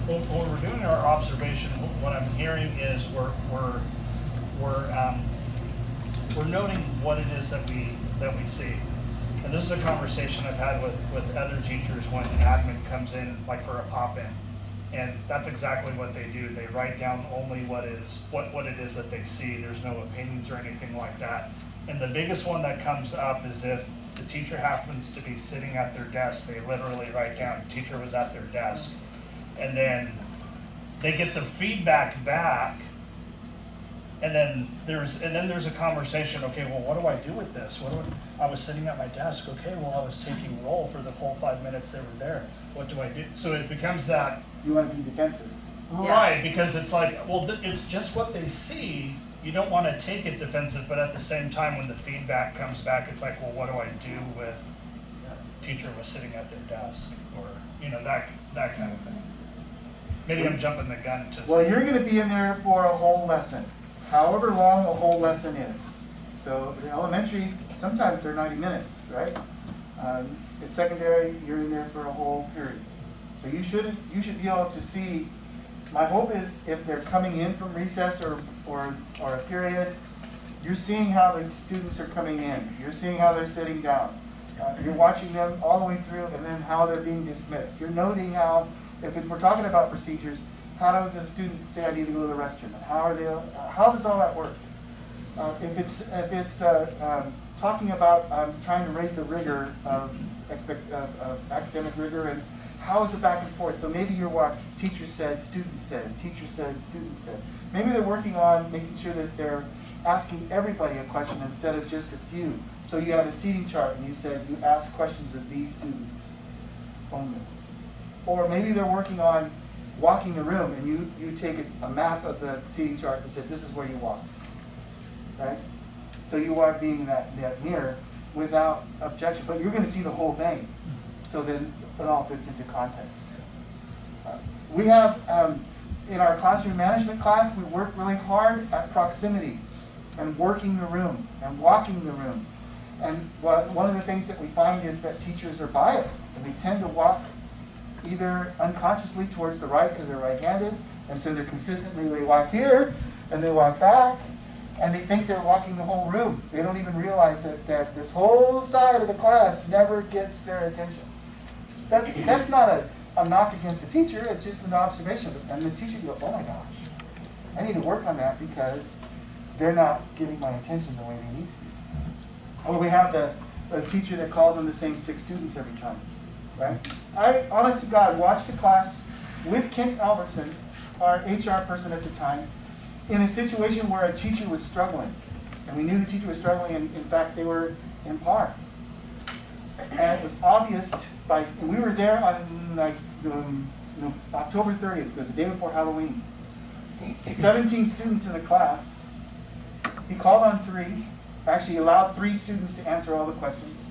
when we're doing our observation, what I'm hearing is we're noting what it is that we see. And this is a conversation I've had with other teachers when admin comes in, like for a pop-in. And that's exactly what they do. They write down only what it is that they see. There's no opinions or anything like that. And the biggest one that comes up is if the teacher happens to be sitting at their desk, they literally write down, the teacher was at their desk. And then they get the feedback back, and then there's a conversation. Okay, well, what do I do with this? I was sitting at my desk. Okay, well, I was taking roll for the whole 5 minutes they were there. What do I do? So it becomes that
you want to be defensive,
right? Because it's like, well, it's just what they see. You don't want to take it defensive, but at the same time, when the feedback comes back, it's like, well, what do I do with teacher was sitting at their desk, or that kind of thing. Maybe I'm jumping the gun to.
Well, you're going to be in there for a whole lesson, however long a whole lesson is. So in elementary, sometimes they're 90 minutes, right? In secondary, you're in there for a whole period. So you should be able to see. My hope is if they're coming in from recess or a period, you're seeing how the students are coming in. You're seeing how they're sitting down. You're watching them all the way through, and then how they're being dismissed. You're noting how, if we're talking about procedures, how does the student say I need to go to the restroom? And how does all that work? If it's talking about trying to raise the rigor of academic rigor, and how is it back and forth? So maybe you're watching teacher said, student said, teacher said, student said. Maybe they're working on making sure that they're asking everybody a question instead of just a few. So you have a seating chart and you said you ask questions of these students only. Or maybe they're working on walking the room and you take a map of the seating chart and said this is where you walk. Right? So you are being that mirror without objection, but you're going to see the whole thing. so then it all fits into context. We have, in our classroom management class, we work really hard at proximity and working the room and walking the room. And one of the things that we find is that teachers are biased, and they tend to walk either unconsciously towards the right because they're right-handed, and so they're consistently, they walk here and they walk back, and they think they're walking the whole room. They don't even realize that this whole side of the class never gets their attention. That's not a knock against the teacher, it's just an observation. And the teacher goes, oh my gosh, I need to work on that because they're not getting my attention the way they need to. Or we have the teacher that calls on the same 6 students every time, right? I, honest to God, watched a class with Kent Albertson, our HR person at the time, in a situation where a teacher was struggling. And we knew the teacher was struggling, and in fact, they were in par. And it was obvious and we were there on like October 30th, it was the day before Halloween. 17 students in the class. He called on 3, actually allowed 3 students to answer all the questions.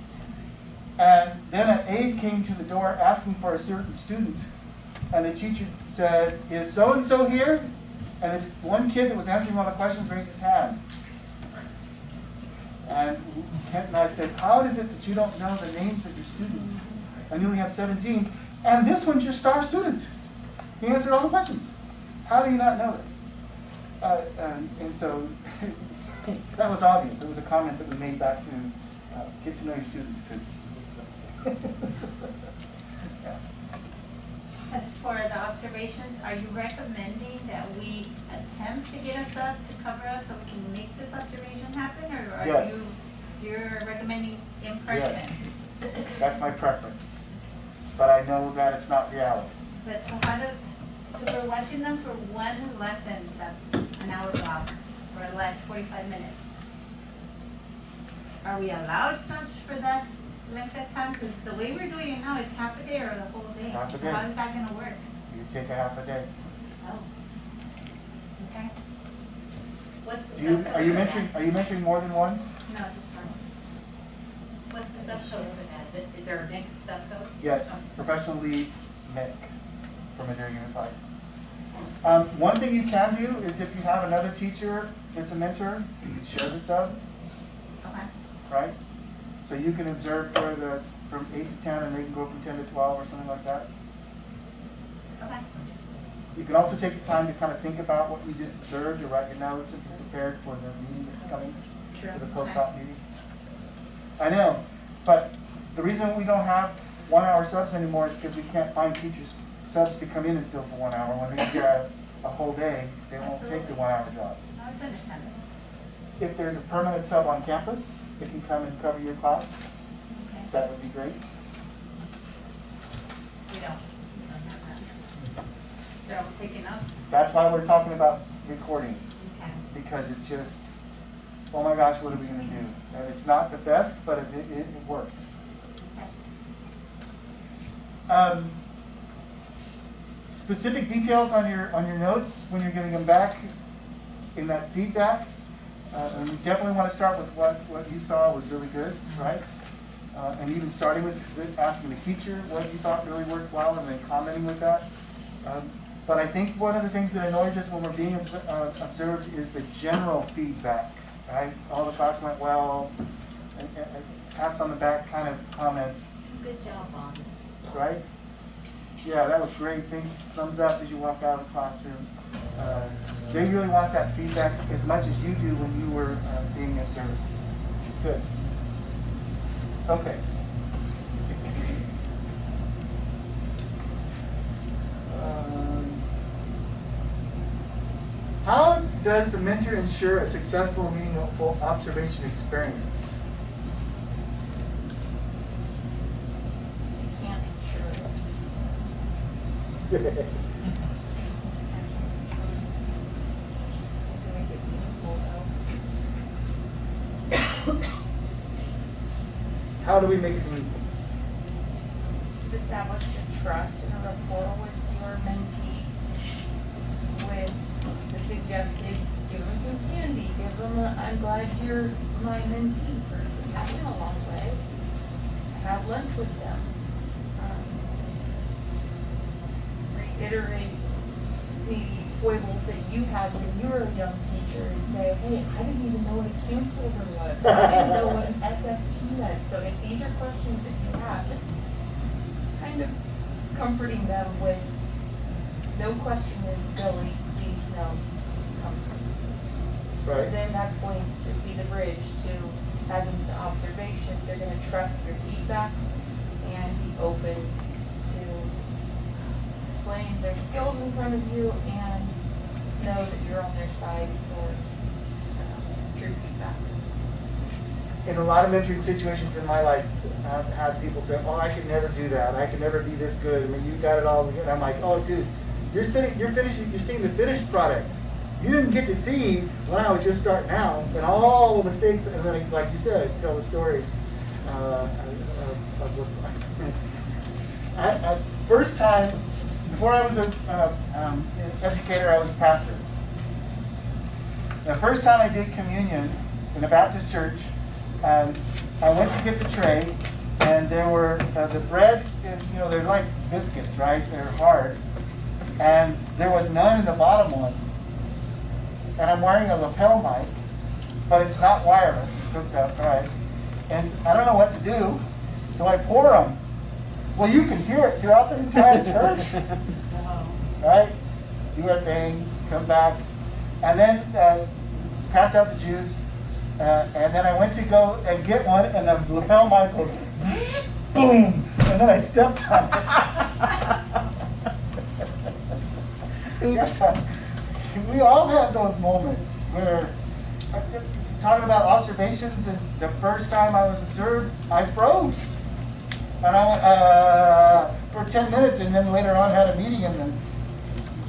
And then an aide came to the door asking for a certain student. And the teacher said, is so-and-so here? And one kid that was answering all the questions raised his hand. And Kent and I said, how is it that you don't know the names of your students? And you only have 17. And this one's your star student. He answered all the questions. How do you not know that? And so that was obvious. It was a comment that we made back to get to know your students, because this is yeah.
As for the observations, are you recommending that we attempt to get a sub to cover us so we can make this observation happen, or are
Yes.
you're recommending in person?
Yes. That's my preference. But I know that it's not reality.
But so so we're watching them for one lesson that's an hour block, or less 45 minutes. Are we allowed subs for that length of time? Because the way we're doing it now, it's half a day or the whole day.
Half a
So
day.
how is that gonna work?
You take a half a day.
Oh. Okay.
What's the subcode
Are you
for that?
mentoring more than one?
No, just one.
What's the subcode for that? Is there a big subcode?
Yes, professional lead, NIC, for Madera Unified. One thing you can do is if you have another teacher that's a mentor, you can share the sub,
Okay.
right? So you can observe from 8 to 10, and they can go from 10 to 12 or something like that.
Okay.
You can also take the time to kind of think about what you just observed, or write your notes and be prepared for the meeting that's coming, for the post-op meeting. I know, but the reason we don't have 1-hour subs anymore is because we can't find subs to come in and fill for 1 hour. When they get a whole day, they won't take the 1-hour jobs.
No, it's understandable.
If there's a permanent sub on campus, it can come and cover your class.
Okay.
That would be great.
We don't have that. They're all taken up?
That's why we're talking about recording,
Okay.
because it's just, oh my gosh, what are we going to do? And it's not the best, but it works. Specific details on your notes when you're getting them back in that feedback. And we definitely want to start with what you saw was really good, right? And even starting with asking the teacher what you thought really worked well, and then commenting with that. But I think one of the things that annoys us when we're being observed is the general feedback, right? All the class went well, and pats on the back kind of comments,
Good job, Bonds.
right? Yeah, that was great. Thumbs up as you walk out of the classroom. They really want that feedback as much as you do when you were being observed. Good. Okay. How does the mentor ensure a successful and meaningful observation experience?
Can't ensure it.
How do we make it meaningful?
You've established a trust and a rapport with your mentee, with the suggested, give them some candy, give them a, I'm glad you're my mentee person, that went a long way. Have lunch with them. reiterate maybe foibles that you had when you were a young teacher and say, hey, I didn't even know what a cube folder was. I didn't know what an SST meant. So if these are questions that you have, just kind of comforting them with no question is silly, please no, come to me.
Right.
Then that's going to be the bridge to having the observation. They're going to trust your feedback and be open to displaying their skills in front of you and know that you're on their side for true feedback.
In a lot of mentoring situations in my life, I've had people say, oh, I could never do that. I could never be this good. I mean, you got it all. And I'm like, oh, dude, you're seeing the finished product. You didn't get to see when I was just starting out and all the mistakes, and then, like you said, tell the stories of what's going. First time, before I was an educator, I was a pastor. The first time I did communion in a Baptist church, I went to get the tray, and there were the bread, you know, they're like biscuits, right? They're hard. And there was none in the bottom one. And I'm wearing a lapel mic, but it's not wireless, it's hooked up, right? And I don't know what to do, so I pour them. Well, you can hear it throughout the entire church, right? Do our thing, come back, and then passed out the juice, and then I went to go and get one, and the lapel mic goes, boom, and then I stepped on it. Yeah. We all have those moments where, talking about observations, and the first time I was observed, I froze. And I went, for 10 minutes, and then later on had a meeting, and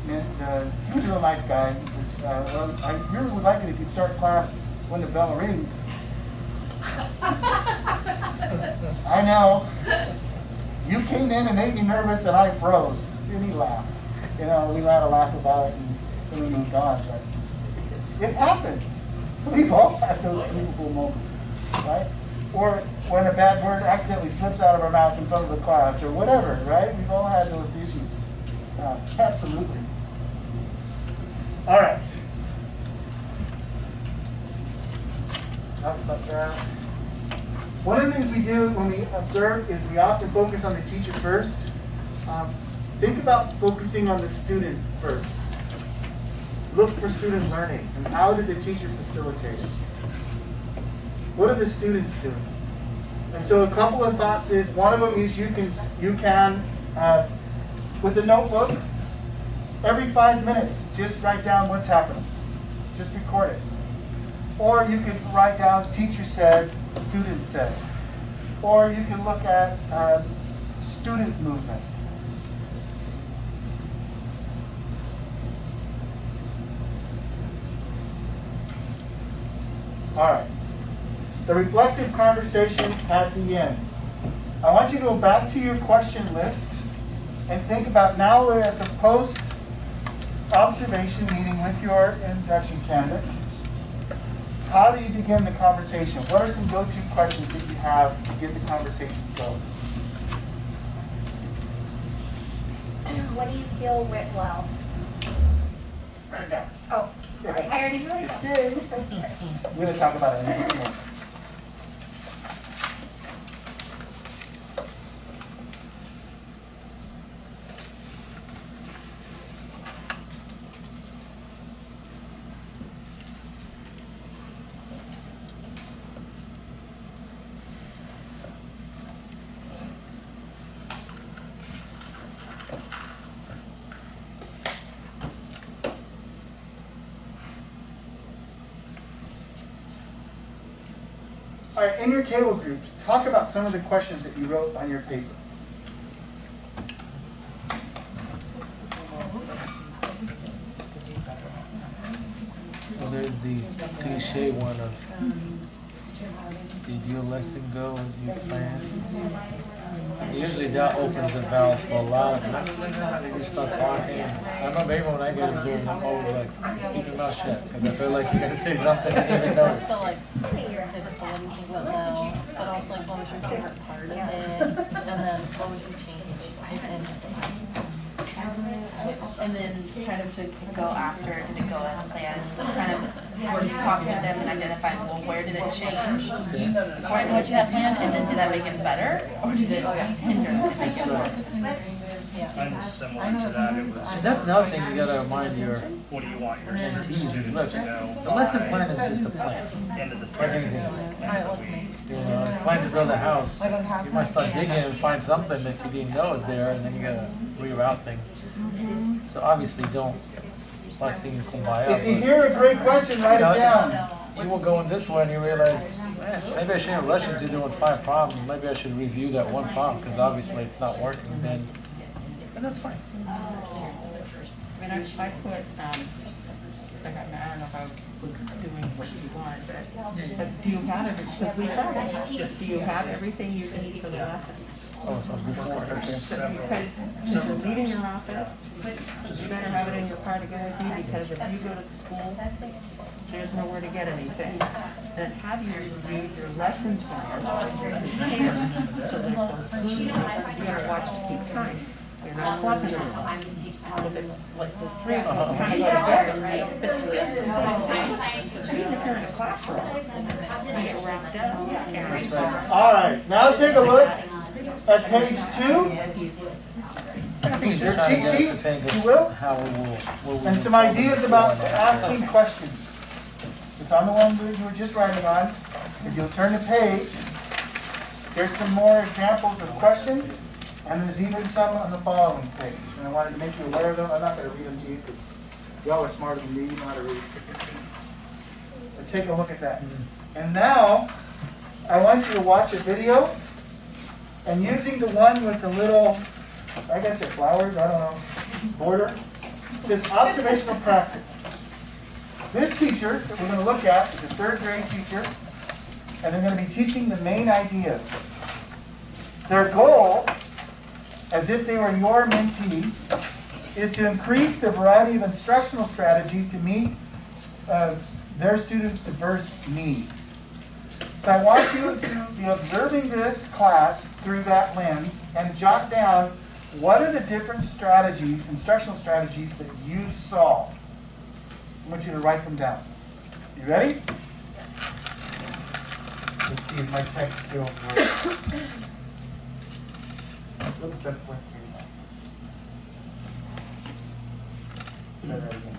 he was a real nice guy. He says, well, I really would like it if you'd start class when the bell rings. I know. You came in and made me nervous, and I froze. And he laughed. You know, we had a laugh about it, and we moved on. But it happens. We've all had those beautiful moments, right? Or when a bad word accidentally slips out of our mouth in front of the class, or whatever, right? We've all had those issues. Absolutely. All right. One of the things we do when we observe is we often focus on the teacher first. Think about focusing on the student first. Look for student learning, and how did the teacher facilitate it? What are the students doing? And so a couple of thoughts is, one of them is you can with a notebook, every 5 minutes, just write down what's happening. Just record it. Or you can write down teacher said, student said. Or you can look at student movement. All right. The reflective conversation at the end. I want you to go back to your question list and think about, now that it's a post-observation meeting with your induction candidate, how do you begin the conversation? What are some go-to questions that you have to get the conversation going?
What do you feel went well?
Write it down.
Oh, sorry, I already wrote it down.
We're going to talk about it in a minute. All right, in your table groups, talk about some of the questions that you wrote on your paper.
Well, there's the cliche one of, did your lesson go as you planned? Usually that opens the valves for a lot. They just start talking. I know maybe when I get observed, I'm always like, keep your mouth shut, because I feel like you're going to say something you didn't know.
So like, typical, what do you think went well, but also like, what was your favorite part of it, and then what would you change? And
and then try to go after, did it go as planned? Kind of, we're talking with them and identifying, well, where did it change? According to what you had planned, and then did that make it better, or did it hinder it, make it worse?
I'm similar to that. It was,
And that's another thing you gotta remind your
what do you want your
mentees
students
is, look,
to know?
the lesson plan is just a plan.
End of the
Like
term,
anything.
end of the week.
You know, plan to build a house, you might start digging and find something that you didn't know is there, and then you gotta reroute things. So obviously don't start singing kumbaya.
If you hear a great question, write it down.
You will go in this way and you realize, man, maybe I shouldn't rush into doing 5 problems. Maybe I should review that one problem because obviously it's not working. And that's fine.
I mean, I put, like, I don't know if I was doing what you wanted, but do you have it, because we have it, do you have everything you need for the lesson?
Oh, so before, okay.
Because you're leaving your office, you better have it in your car to go with you, because if you go to the school, there's nowhere to get anything. Then have you reviewed your lesson plan, prepared, so that it goes smoothly, you gotta watch to keep time. You're not plugging it in. Like the 3 of us kind of go together, but still the same. Even if you're in a classroom, you get wrapped up. And
All right, now take a look at page 2.
I think it's
Your
just trying
cheat
to
sheet,
get us to think
you
of
will,
how we will.
and some ideas about asking questions. It's on the one that you were just writing on. If you'll turn the page, there's some more examples of questions, and there's even some on the following page. And I wanted to make you aware of them. I'm not going to read them to you because y'all are smarter than me. You know how to read. But take a look at that. And now, I want you to watch a video, and using the one with the little, I guess they're flowers, I don't know, border, it says observational practice. This teacher that we're going to look at is a 3rd grade teacher, and they're going to be teaching the main ideas. Their goal, as if they were your mentee, is to increase the variety of instructional strategies to meet their students' diverse needs. So I want you to be observing this class through that lens and jot down what are the different strategies, instructional strategies that you saw. I want you to write them down. You ready? Let's see if my text still works. Oops, that's worth it. Try that again.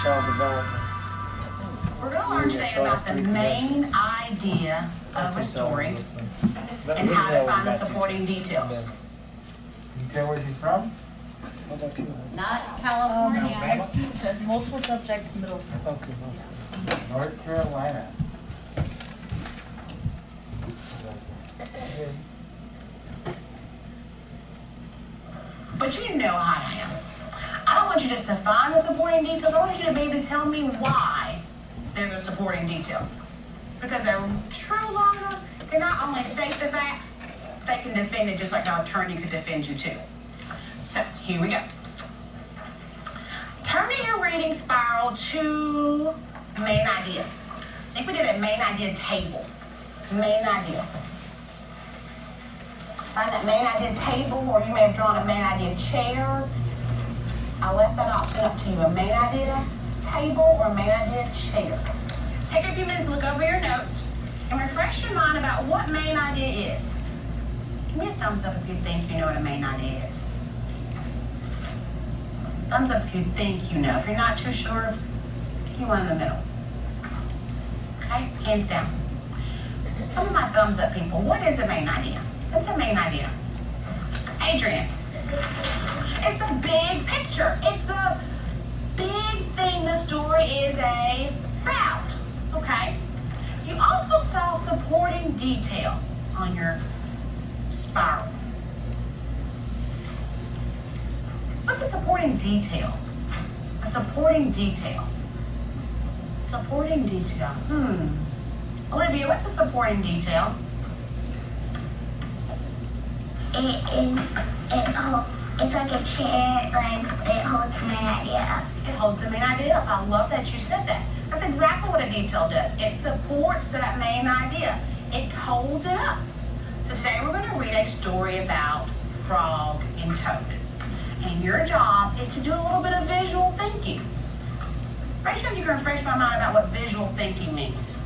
Child development.
We're going to learn today about the main idea of a story and how to find the supporting details.
Okay, where's he from?
Not California, I teach a multiple subject middle school.
Okay, North Carolina.
But you know how I am. I don't want you just to find the supporting details. I want you to be able to tell me why they're the supporting details. Because a true learner can not only state the facts, they can defend it just like an attorney could defend you too. So, here we go. Turning your reading spiral to main idea. I think we did a main idea table. Main idea. Find that main idea table, or you may have drawn a main idea chair. I left that option up to you, a main idea table or main idea chair. Take a few minutes to look over your notes and refresh your mind about what main idea is. Give me a thumbs up if you think you know what a main idea is. Thumbs up if you think you know. If you're not too sure, you one in the middle. Okay, hands down. Some of my thumbs up people, what is a main idea? What's a main idea? Adrian. It's the big picture. It's the big is a route, okay? You also saw supporting detail on your spiral. What's a supporting detail? A supporting detail. Supporting detail. Olivia, what's a supporting detail?
It's like a chair, like it holds the main idea up.
It holds the main idea up. I love that you said that. That's exactly what a detail does. It supports that main idea. It holds it up. So today we're going to read a story about Frog and Toad. And your job is to do a little bit of visual thinking. Rachel, you can refresh my mind about what visual thinking means.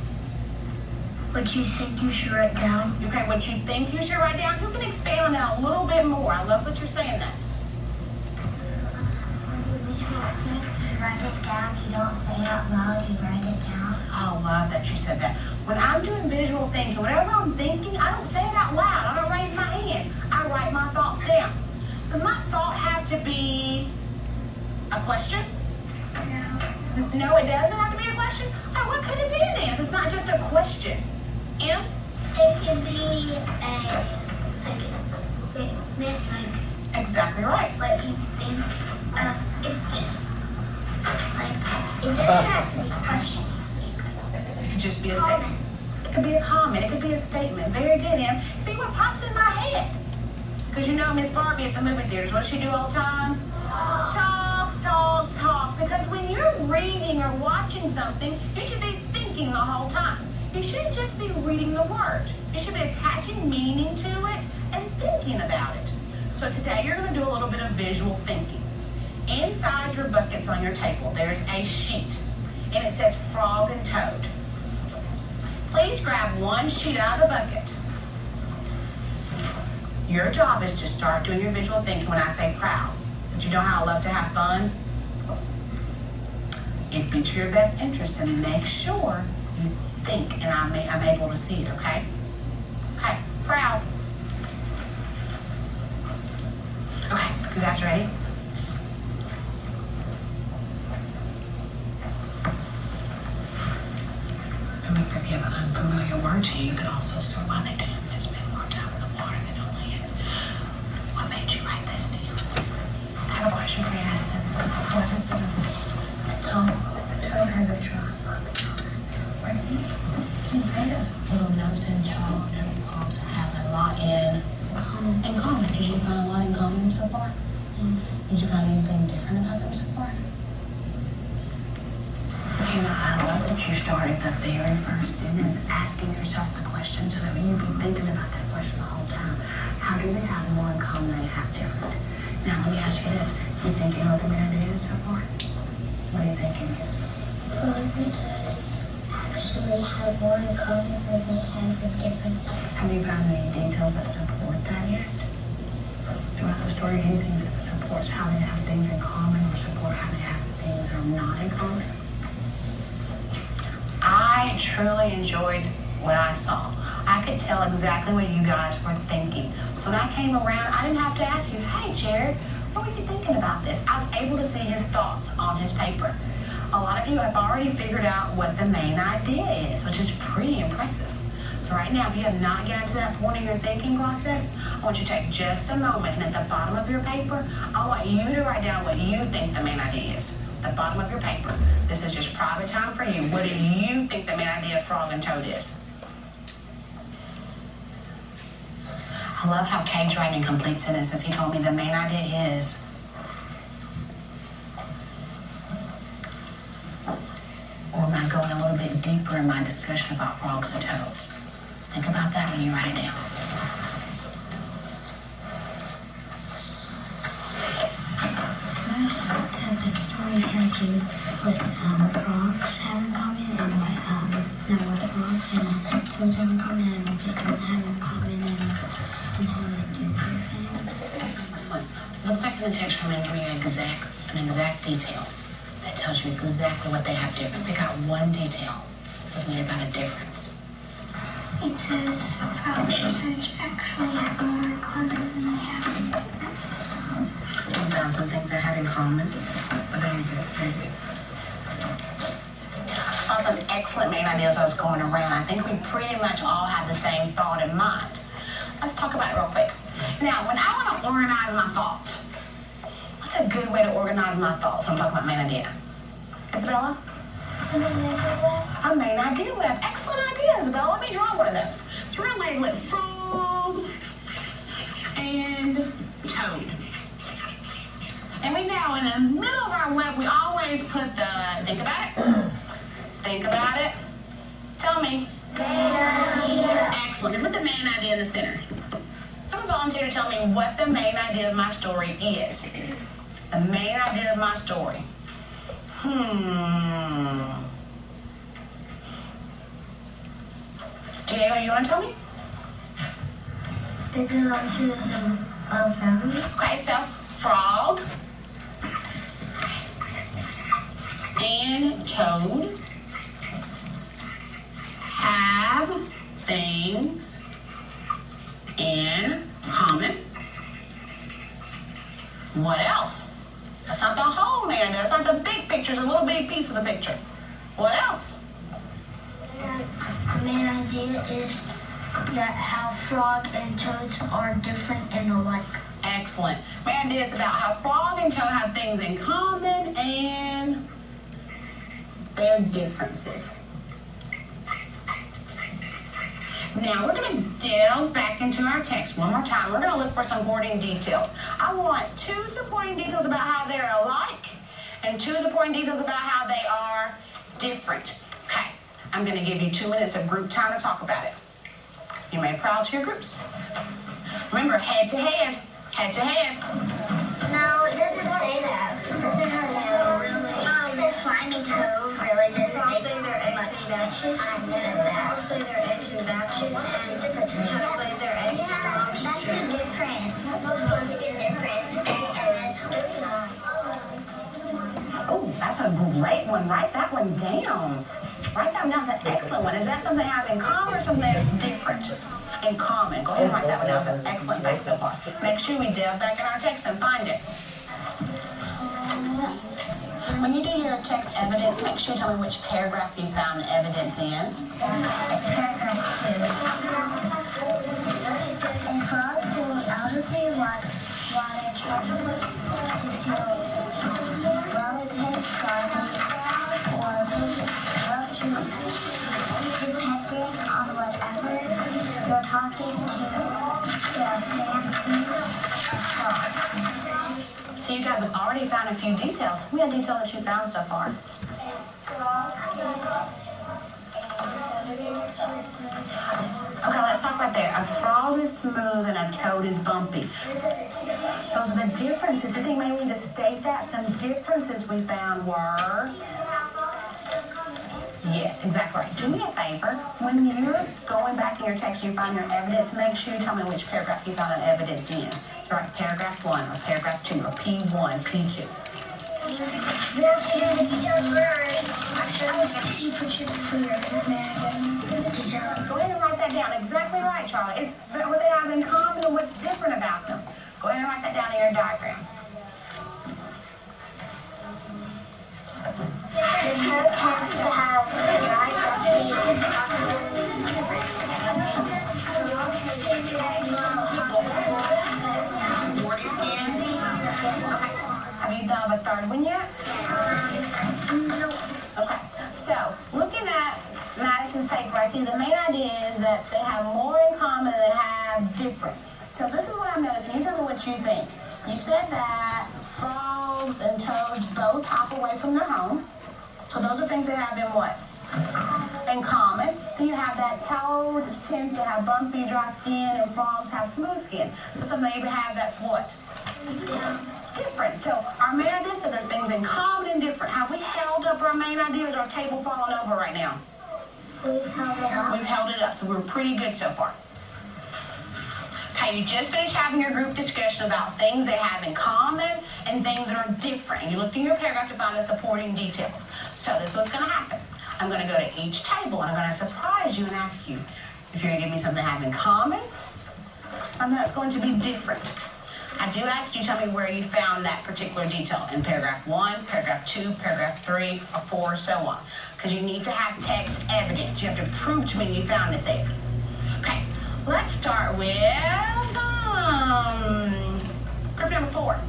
What you think you should write down.
Okay, what you think you should write down. You can expand on that a little bit more. I love what you're saying that.
When you visual think, you write it down. You don't say it out loud, you write it down.
I love that you said that. When I'm doing visual thinking, whatever I'm thinking, I don't say it out loud. I don't raise my hand. I write my thoughts down. Does my thought have to be a question? No, it doesn't have to be a question? Oh, what could it be then if it's not just a question? Em?
It could be a statement, like.
Exactly right.
What you think. It just, like, it doesn't have to be a question.
It could just be a statement. It could be a comment. It could be a statement. Very good, Em. It could be what pops in my head. Because you know Miss Barbie at the movie theaters, what does she do all the time? Talk. Because when you're reading or watching something, you should be thinking the whole time. You shouldn't just be reading the words. You should be attaching meaning to it and thinking about it. So today you're going to do a little bit of visual thinking. Inside your buckets on your table, there's a sheet, and it says Frog and Toad. Please grab one sheet out of the bucket. Your job is to start doing your visual thinking when I say proud. But you know how I love to have fun? It be to your best interest and make sure you think and I'm able to see it, okay? Okay, proud. Okay, you guys ready? Remember, if you have an unfamiliar word to you, you can also sort while they do and spend more time in the water than only in. What made you write this down? I have a question for you, Addison. What is a toad has a drum on the nose. Right? You made a little nose and toad and frogs have a lot in common. Did you find a lot in common so far? Did you find anything different about them so far? You know, I love that you started the very first sentence asking yourself the question so that you'd be thinking about that question the whole time. How do they have more in common than they have different? Now, let me ask you this. Do you think you know what the main idea is so far? What do you think it is?
Actually have more in common than they have in differences.
Have you found any details that support that yet? Throughout the story, anything that supports how they have things in common or support how they have things that are not in common? I truly enjoyed what I saw. I could tell exactly what you guys were thinking. So when I came around, I didn't have to ask you, hey, Jared, what were you thinking about this? I was able to see his thoughts on his paper. A lot of you have already figured out what the main idea is, which is pretty impressive. So right now, if you have not gotten to that point in your thinking process, I want you to take just a moment, and at the bottom of your paper, I want you to write down what you think the main idea is. At the bottom of your paper. This is just private time for you. What do you think the main idea of Frog and Toad is? I love how Kate's writing complete sentences. He told me the main idea is. Or am I going a little bit deeper in my discussion about frogs and toads? Think about that when you write it down.
First, the story has you what frogs have in common and what frogs and toads have in common and what they don't have in common and how they do their thing.
Excellent. Look back in the text for a minute and give me an exact detail that tells you exactly what they have different. Pick out one detail that's made about a difference.
It says frogs and toads actually have more in common than they have in differences.
You found some things they had in common. Very good, very good. excellent main ideas I was going around. I think we pretty much all have the same thought in mind. Let's talk about it real quick. Now, when I want to organize my thoughts, what's a good way to organize my thoughts when I'm talking about main idea? Isabella? A main idea web. Excellent idea, Isabella. Let me draw one of those. So we're going to label it frog and toad. And we know in the middle of our web, we always put the, think about it. Think about it. Tell me. Main idea. Excellent. And put the main idea in the center. I'm a volunteer to tell me what the main idea of my story is. The main idea of my story. Diego, you want to tell me?
They belong to the same family.
Okay, so frog and toad have things in common. What else? That's not the whole man. That's not the big picture. It's a little big piece of the picture. What else?
The main idea is that how frog and toads are different and alike.
Excellent. Main idea is about how frog and toad have things in common and their differences. Now we're going to delve back into our text one more time. We're going to look for supporting details. I want 2 supporting details about how they're alike and 2 supporting details about how they are different. Okay, I'm going to give you 2 minutes of group time to talk about it. You may proud to your groups. Remember, head to head, head to head.
No, it doesn't say that. It doesn't really it says slimy toad really doesn't make much sense. I said that. I'll say their eggs in batches and toads lay their eggs in batches. That's the difference. That's a good difference.
Oh, that's a great one. Write that one down. Write that one down. It's an excellent one. Is that something they have in common or something that's different? In common. Go ahead and write that one down. It's an excellent fact so far. Make sure we delve back in our text and find it. When you do your text evidence, make sure you tell me which paragraph you found the evidence in.
Paragraph 2. A frog flew out of the water trying to feel relative garden or depending on whatever you're talking to
So you guys have already found a few details. What detail that you found so far? Okay, let's talk right there. A frog is smooth and a toad is bumpy. Those are the differences. I think maybe we just state that. Some differences we found were... Yes, exactly right. Do me a favor. When you're going back in your text and you find your evidence, make sure you tell me which paragraph you found that evidence in. Right, paragraph 1 or paragraph 2 or P1, P2.
We have to do the details first. Actually, you put your details.
Go ahead and write that down. Exactly right, Charlie. It's what they have in common and what's different about them. Go ahead and write that down in your diagram.
The toad tends to have dry
Warty skin. Okay. Have you done a third one yet?
No.
Okay. So, looking at Madison's paper, I see the main idea is that they have more in common than they have different. So this is what I'm noticing. You tell me what you think. You said that frogs and toads both hop away from their home. So those are things they have in what? In common. Then you have that toad tends to have bumpy, dry skin, and frogs have smooth skin. So something they have that's what? Different. So our main idea said there are things in common and different. Have we held up our main idea? Is our table falling over right now? We've held it up, so we're pretty good so far. Okay, you just finished having your group discussion about things they have in common and things that are different. And you looked in your paragraph to find the supporting details. So this is what's going to happen. I'm going to go to each table and I'm going to surprise you and ask you if you're going to give me something they have in common or that's going to be different. I do ask you to tell me where you found that particular detail in paragraph 1, paragraph 2, paragraph 3, or 4, so on. Because you need to have text evidence. You have to prove to me you found it there. Okay, let's start with group number 4.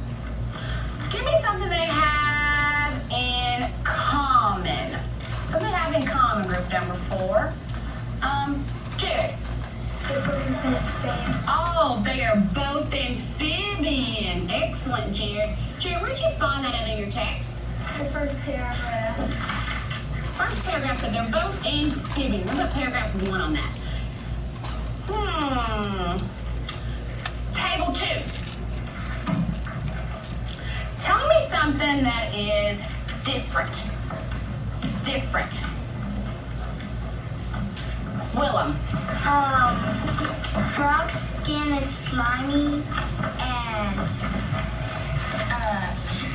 Give me something they have in common. Something they have in common, group number 4. Jared. Oh, they are both amphibians. Excellent, Jared. Jared, where'd you find that in your text?
The first paragraph.
First paragraph said they're both amphibians. What about paragraph 1 on that? Table 2. Tell me something that is different. Different. Willem.
Frog's skin is slimy and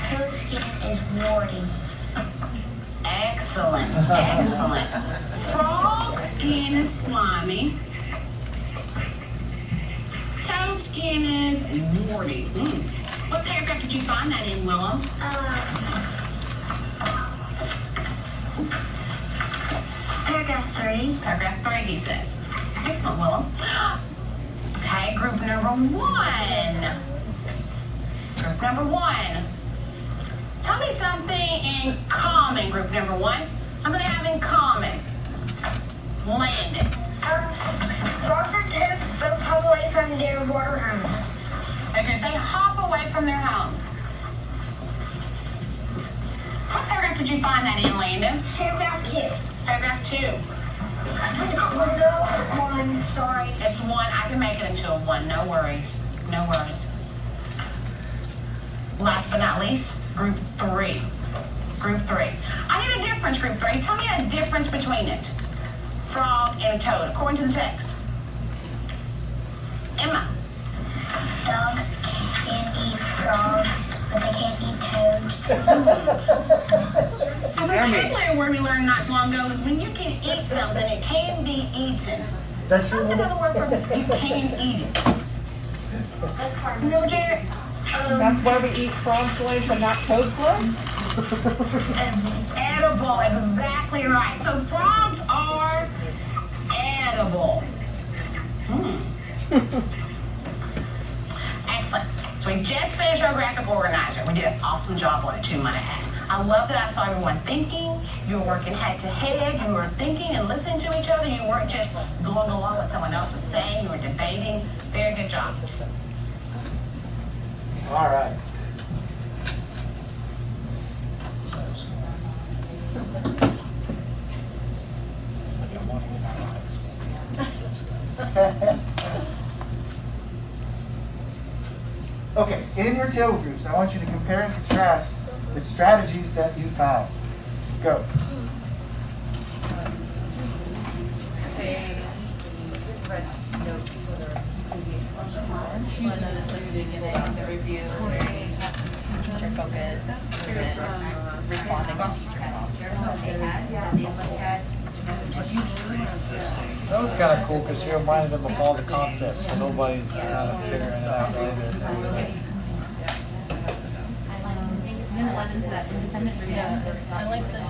toad's skin is warty.
Excellent, excellent. Frog skin is slimy. Toad skin is warty. What paragraph did you find that in, Willem?
Paragraph 3.
Paragraph 3, he says. Excellent, Willem. Okay, group number 1. Group number 1. Tell me something in common, group number 1. Something they have in common. Landon.
Frogs and toads both hop away from their water homes.
Okay, they hop away from their homes. What paragraph did you find that in, Landon?
Paragraph 2.
Paragraph 2.
No, 1, sorry.
It's 1. I can make it into a 1. No worries. No worries. Last but not least, group 3. Group 3. I need a difference, group 3. Tell me a difference between it. Frog and a toad, according to the text. Emma.
Dogs can eat frogs, but they can't eat toads.
A vocabulary word we learned not too long ago is when you can eat something, it can be eaten.
Is that true?
What's another word for you can eat it?
That's hard.
You know what, Jared?
That's why we eat frog's legs and not toad's legs?
Edible, exactly right. So frogs are edible. Excellent. So we just finished our graphic organizer. We did an awesome job on it too, might I add. I love that I saw everyone thinking. You were working head to head. You were thinking and listening to each other. You weren't just going along with what someone else was saying. You were debating. Very good job.
All right. Okay, in your table groups, I want you to compare and contrast the strategies that you found. Go.
One notice like the beginning, the review is very teacher focused, responding to teacher prompts.
That was kind of cool because she reminded them of all the concepts, so nobody's kind of figuring it out later.
And then it led into that independent review. I like this.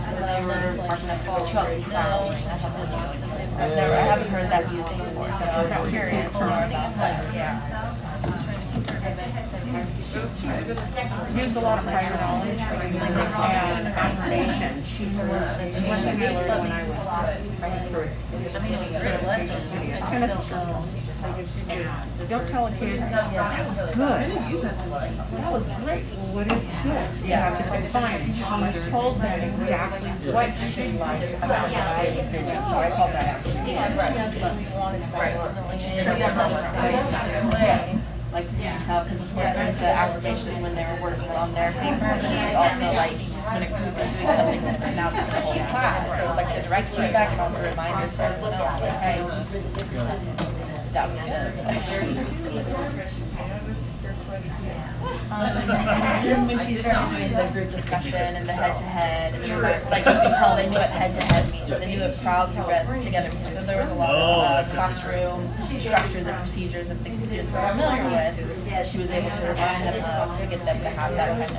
I haven't heard that used before, so I'm curious more about that. Yeah.
Used a lot of prior knowledge and affirmation. She was one thing I learned when I was writing through it. Kind of don't tell a kid, that was good. That was great. What is good? You have to define it. She told them exactly what she liked about the guidance vision, so I call that
Like, you can tell, because of course there's the affirmation when they were working on their paper, but there's also like when a group is doing something that is announced to the whole class. So it's like the direct feedback and also reminders for everyone else, like, hey, that was good. When she started doing the group discussion and the head-to-head, and like you could tell they knew what head-to-head means. They knew what crowds were together means. So there was a lot of classroom structures and procedures and things students were familiar with that she was able to remind them of to get them to have that kind of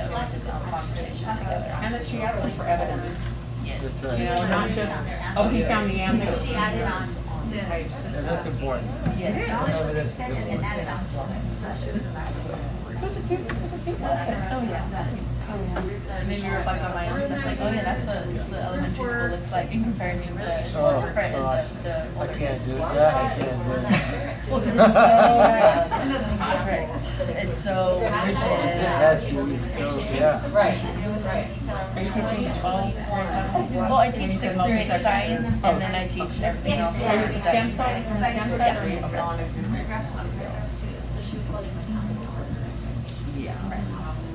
conversation together.
And that she asked them for evidence.
Yes.
You know, not just, oh, he found the answer.
She added on to.
And that's important.
Yes.
Evidence is
And
important.
added on.
It was a cute lesson.
Oh yeah. It made me reflect on my own stuff, like, oh yeah, that's what the elementary school looks like in comparison to
Oh,
different in
gosh.
the
I
older
can't
kids.
do that. I can't do it.
Well, 'cause it's so strict. It's so
It just
rigid.
has to be so, yeah.
Right.
Are you teaching all grade
Well, I teach 6th grade science, and then I teach everything else.
Are you the STEM side? On the STEM side or are you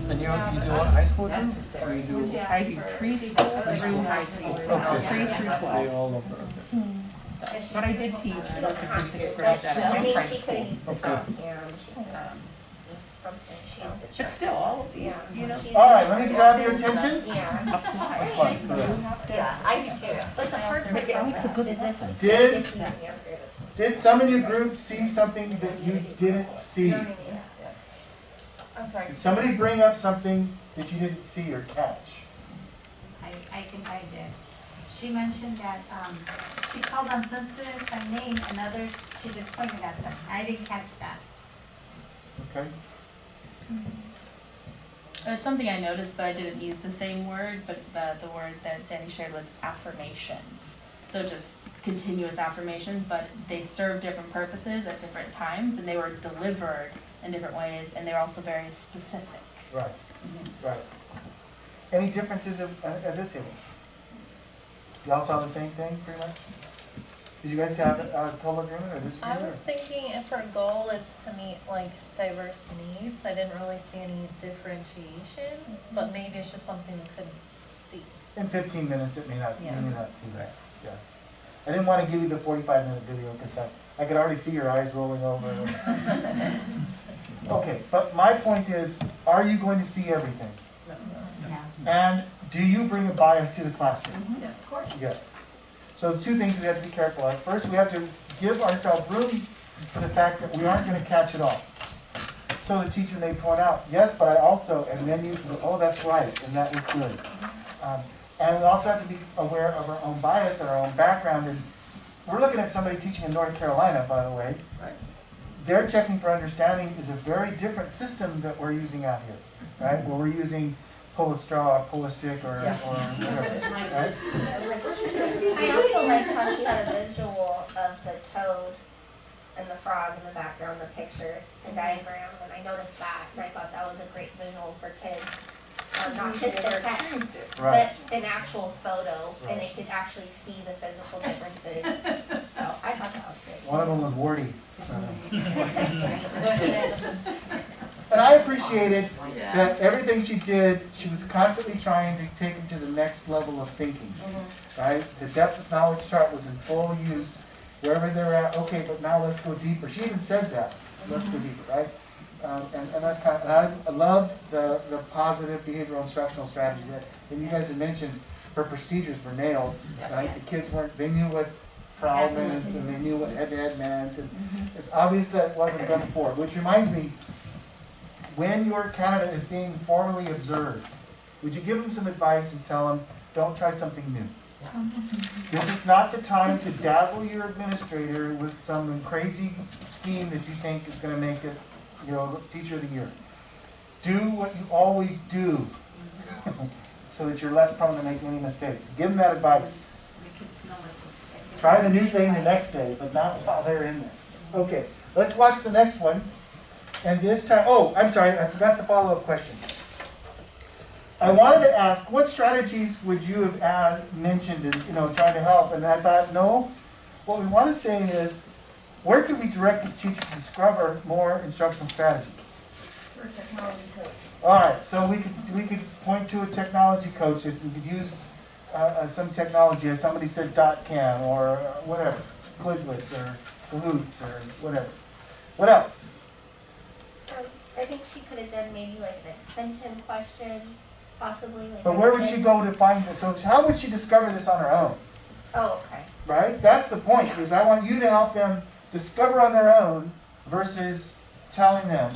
And you do what, high school too? Or you do?
I do preschool through high school, so no, 3 through
So
12.
you're all over.
But I did teach 4th and 6th grades at a
I mean,
private
she could have
school.
used the
Okay.
something, she's the
But still, all of these, you know,
All right, let me grab your attention.
Yeah,
apply.
Fine, good.
yeah, I do too. But the hard part
It makes a good
is
lesson.
Did some of your group see something that you didn't see?
I'm sorry.
Did somebody bring up something that you didn't see or catch?
I think I did. She mentioned that, she called on some students by name and others, she just pointed at them. I didn't catch that.
Okay.
It's something I noticed, but I didn't use the same word, but the word that Sandy shared was affirmations. So just continuous affirmations, but they serve different purposes at different times, and they were delivered in different ways, and they were also very specific.
Right, right. Any differences at this table? Y'all saw the same thing, pretty much? Did you guys have a total agreement or
I
disagreement?
was thinking if our goal is to meet like diverse needs, I didn't really see any differentiation, but maybe it's just something we couldn't see.
In 15 minutes, it may not, you
Yeah.
may not see that, yeah. I didn't want to give you the 45-minute video because I could already see your eyes rolling over. Okay, but my point is, are you going to see everything? And do you bring a bias to the classroom?
Yes, of course.
Yes. So two things we have to be careful of. First, we have to give ourselves room to the fact that we aren't going to catch it all. So the teacher may point out, yes, but I also, and then you, oh, that's right, and that was good. And we also have to be aware of our own bias and our own background. And we're looking at somebody teaching in North Carolina, by the way.
Right.
Their checking for understanding is a very different system that we're using out here, right? Where we're using pull a straw, pull a stick, or whatever, right?
I also liked how she had a visual of the toad and the frog in the background, the picture, the diagram, and I noticed that, and I thought that was a great visual for kids. Not just the text,
Right.
but an actual photo, and they could actually see the physical differences. So I thought that was great.
One of them was wordy. And I appreciated that everything she did, she was constantly trying to take them to the next level of thinking, right? The depth of knowledge chart was in full use, wherever they're at, okay, but now let's go deeper. She even said that, let's go deeper, right? And that's kind of, and I loved the positive behavioral instructional strategy that you guys had mentioned. Her procedures were nails, right? The kids weren't, they knew what problem is, and they knew what head-to-head meant, and it's obvious that it wasn't done before, which reminds me, when your candidate is being formally observed, would you give them some advice and tell them, don't try something new? This is not the time to dazzle your administrator with some crazy scheme that you think is going to make it, teacher of the year. Do what you always do, so that you're less prone to making any mistakes. Give them that advice. Try the new thing the next day, but not while they're in there. Okay, let's watch the next one. And this time, oh, I'm sorry, I forgot the follow-up question. I wanted to ask, what strategies would you have mentioned in, trying to help? And I thought, no, what we want to say is, where could we direct this teacher to discover more instructional strategies?
For technology coach.
All right, so we could point to a technology coach. If we could use some technology, as somebody said, .cam or whatever, Quizlets or Kahoots or whatever. What else?
I think she could have done maybe like an extension question, possibly like.
But where would she go to find it? So how would she discover this on her own?
Oh, okay.
Right? That's the point, is I want you to help them discover on their own versus telling them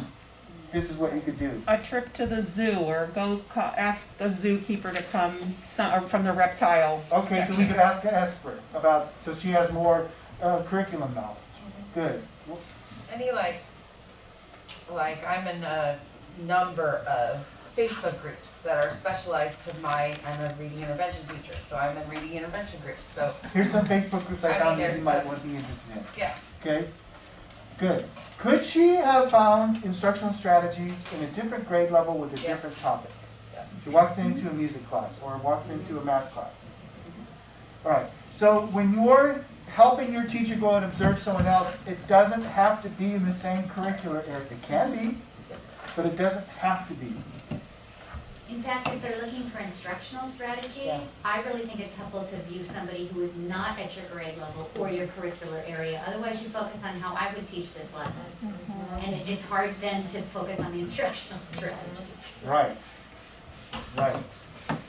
this is what you could do.
A trip to the zoo, or ask the zookeeper to come, or from the reptile
Okay, so we
section.
could ask Esper about, so she has more curriculum knowledge. Good.
Any like I'm in a number of Facebook groups that are specialized to I'm a reading intervention teacher, so I'm in reading intervention groups, so.
Here's some Facebook groups I
I mean,
found that you
there's
might
some-
want to be interested in.
Yeah.
Okay? Good. Could she have found instructional strategies in a different grade level with a different topic?
Yes.
She walks into a music class or walks into a math class. All right. So when you're helping your teacher go and observe someone else, it doesn't have to be in the same curricular area. It can be, but it doesn't have to be.
In fact, if they're looking for instructional strategies,
Yeah.
I really think it's helpful to view somebody who is not at your grade level or your curricular area. Otherwise, you focus on how I would teach this lesson. And it's hard then to focus on the instructional strategies.
Right. Right.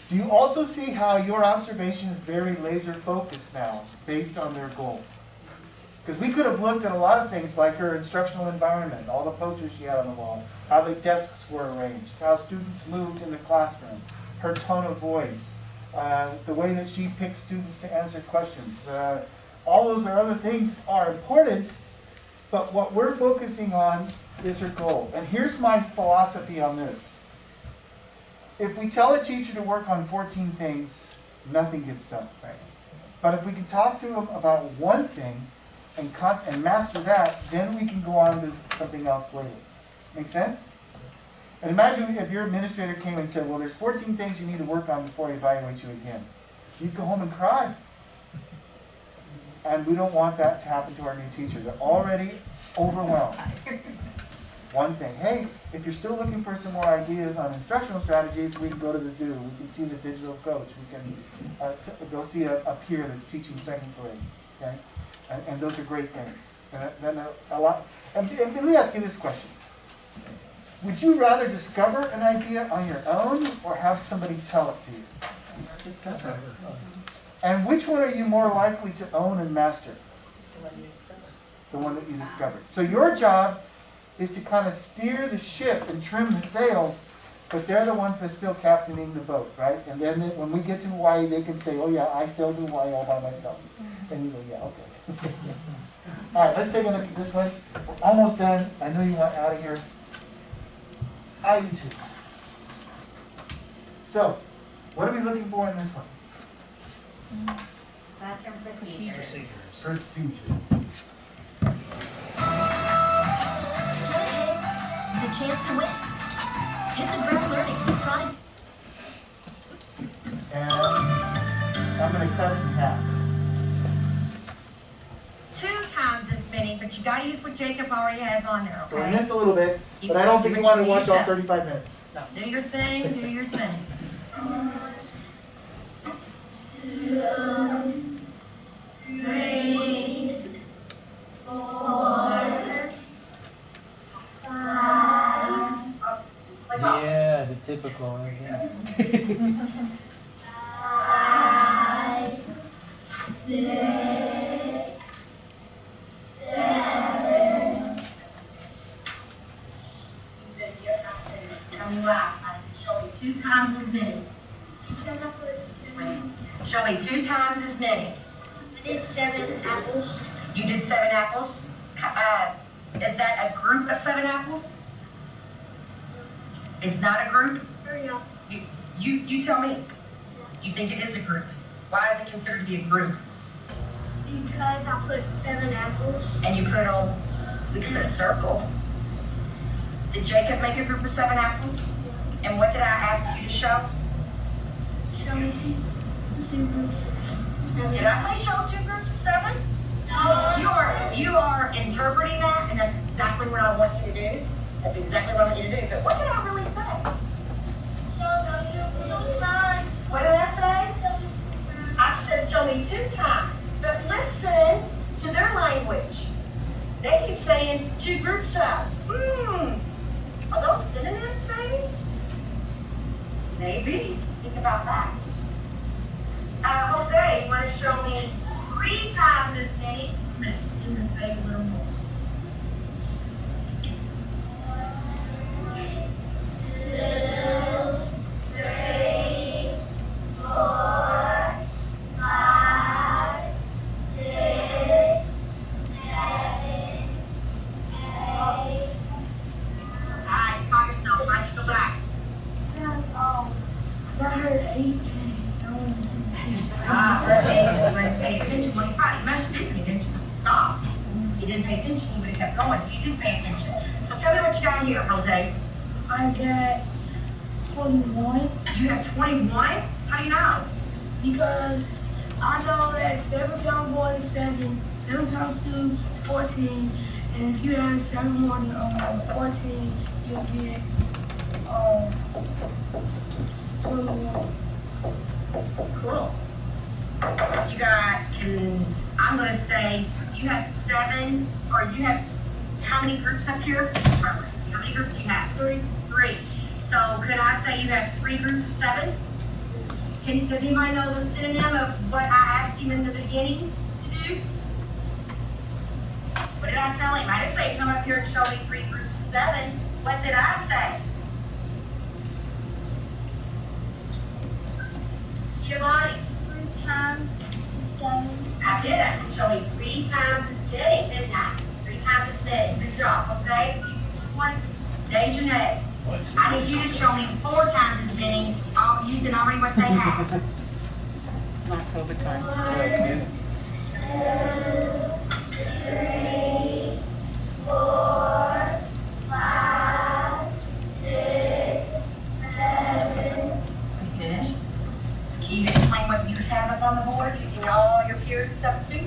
Do you also see how your observation is very laser focused now, based on their goal? Because we could have looked at a lot of things like her instructional environment, all the posters she had on the wall, how the desks were arranged, how students moved in the classroom, her tone of voice, the way that she picked students to answer questions. All those other things are important, but what we're focusing on is her goal. And here's my philosophy on this. If we tell a teacher to work on 14 things, nothing gets done. Right? But if we can talk to them about one thing and master that, then we can go on to something else later. Make sense? And imagine if your administrator came and said, well, there's 14 things you need to work on before I evaluate you again. You'd go home and cry. And we don't want that to happen to our new teacher. They're already overwhelmed. One thing, hey, if you're still looking for some more ideas on instructional strategies, we can go to the zoo. We can see the digital coach. We can go see a peer that's teaching second grade. Okay? And those are great things. And then a lot. And let me ask you this question: would you rather discover an idea on your own or have somebody tell it to you? Discover. And which one are you more likely to own and master? The one that you discovered. So your job is to kind of steer the ship and trim the sails, but they're the ones that are still captaining the boat, right? And then when we get to Hawaii, they can say, oh yeah, I sailed to Hawaii all by myself. And you go, yeah, okay. All right, let's take a look at this one. We're almost done. I know you want out of here. I do too. So, what are we looking for in this one?
Classroom procedures.
Procedure.
It's a chance to win. Hit the ground learning. Try.
And I'm going to cut it in half.
2 times as many, but you gotta use what Jacob already has on there,
So we
okay?
missed a little bit, but I don't think you want to watch all 35 minutes. No.
Do your thing, do your thing. Grade 4, 5.
Yeah, the typical one. Yeah.
5, 6, 7. He says, yes, I can. Tell me why. I said, show me 2 times as many. Show me 2 times as many. I did 7 apples. You did 7 apples? Is that a group of 7 apples? It's not a group? Yeah. You tell me. You think it is a group. Why is it considered to be a group?
Because I put 7 apples.
And you put on, we could put a circle. Did Jacob make a group of 7 apples? And what did I ask you to show?
Show me 2 groups of 7.
Did I say show 2 groups of 7? No. You are interpreting that, and that's exactly what I want you to do. That's exactly what I want you to do. But what did I really say?
Show me 2 times.
What did I say? I said show me 2 times. But listen to their language. They keep saying 2 groups of. Are those synonyms, maybe? Maybe. Think about that. Jose, you want to show me 3 times as many? I'm going to extend this page a little more. 2, 3, 4, 5, 6, 7, 8. Alright, you caught yourself. Why'd you go back?
I heard 8.
He might pay attention. Well, he must have been paying attention because he stopped. He didn't pay attention, he would have kept going, so you did pay attention. So tell me what you got here, Jose.
I got 21.
You have 21? How do you know?
Because I know that 7 times 1 is 7, 7 times 2 is 14, and if you add 7 more than 14, you'll get 21.
Cool. So you got, I'm going to say, do you have 7, or you have, how many groups up here? How many groups do you have?
3.
3. So could I say you have 3 groups of 7? Does anybody know the synonym of what I asked him in the beginning to do? What did I tell him? I didn't say come up here and show me 3 groups of 7. What did I say? Giovanni.
3 times 7.
I did. I said show me 3 times as many, didn't I? 3 times as many. Good job. Jose, you one. Dejanay. I need you to show me 4 times as many using already what they have.
It's not COVID time.
1, 2, 3, 4, 5, 6, 7.
We finished. So can you explain what you have up on the board using all your peers' stuff too?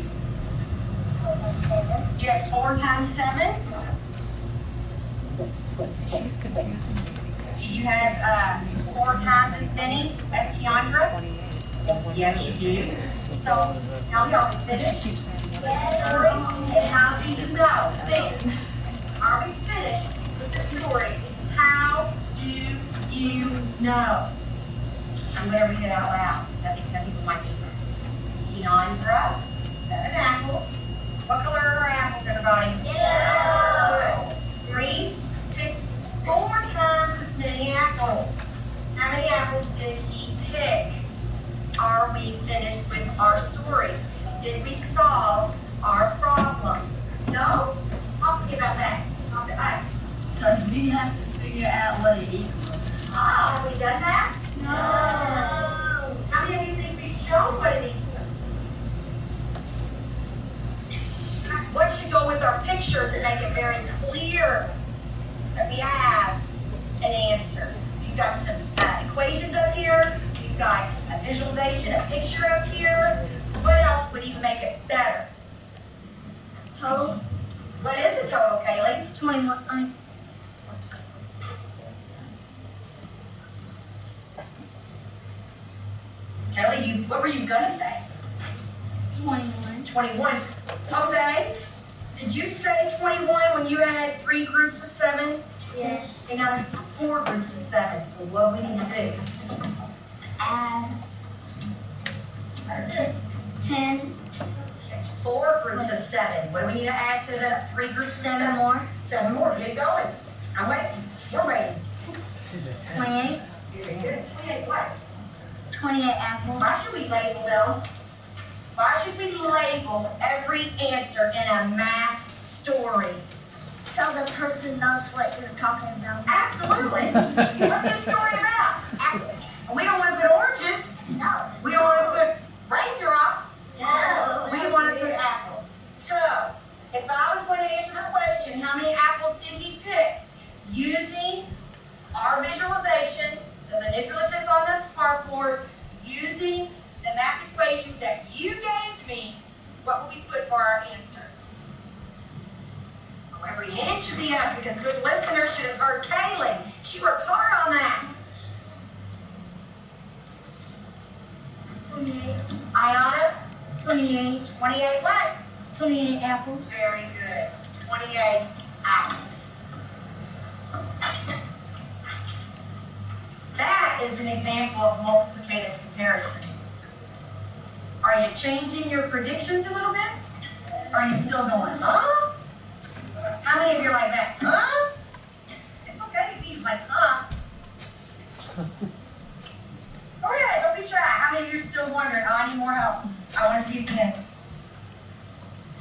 7.
You have 4 times 7.
She's confusing me.
Do you have 4 times as many as Tiandra? Yes, you do. So tell me, are we finished? Story? And how do you know? Think. Are we finished with the story? How do you know? I'm going to read it out loud because I think some people might need that. Tiandra, 7 apples. What color are her apples, everybody? Yellow. Reese picked 4 times as many apples. How many apples did he pick? Are we finished with our story? Did we solve our problem? No? Talk to me about that. Talk to us.
Because we have to figure out what it equals.
Have we done that?
No.
How many of you think we've shown what it equals? What should go with our picture to make it very clear that we have an answer? We've got some equations up here. We've got a visualization, a picture up here. What else would even make it better?
Total?
What is the total, Kaylee?
21.
Kelly, what were you gonna say?
21.
21. Jose, did you say 21 when you had 3 groups of 7?
Yes.
And now there's 4 groups of 7. So what we need to do?
Add 10.
It's 4 groups of 7. What do we need to add to the 3 groups of 7?
7 more.
7 more. Get it going. I'm waiting. We're waiting.
28.
Very good. 28 what?
28 apples.
Why should we label them? Why should we label every answer in a math story?
So the person knows what you're talking about.
Absolutely. What's this story about?
Apples.
We don't want to put oranges.
No.
We don't want to put raindrops.
No.
We want to put apples. So, if I was going to answer the question, how many apples did he pick? Using our visualization, the manipulatives on the smartboard, using the math equations that you gave me, what would we put for our answer? Oh, every hand should be up because good listeners should have heard Kaylee. She worked hard on that.
28.
Ayana?
28.
28 what?
28 apples.
Very good. 28 apples.
That is an example of multiplicative comparison. Are you changing your predictions a little bit? Are you still going, huh? How many of you are like that? Huh? It's okay to be like, huh? Go ahead, don't be shy. How many of you are still wondering, oh, I need more help? I want to see it again.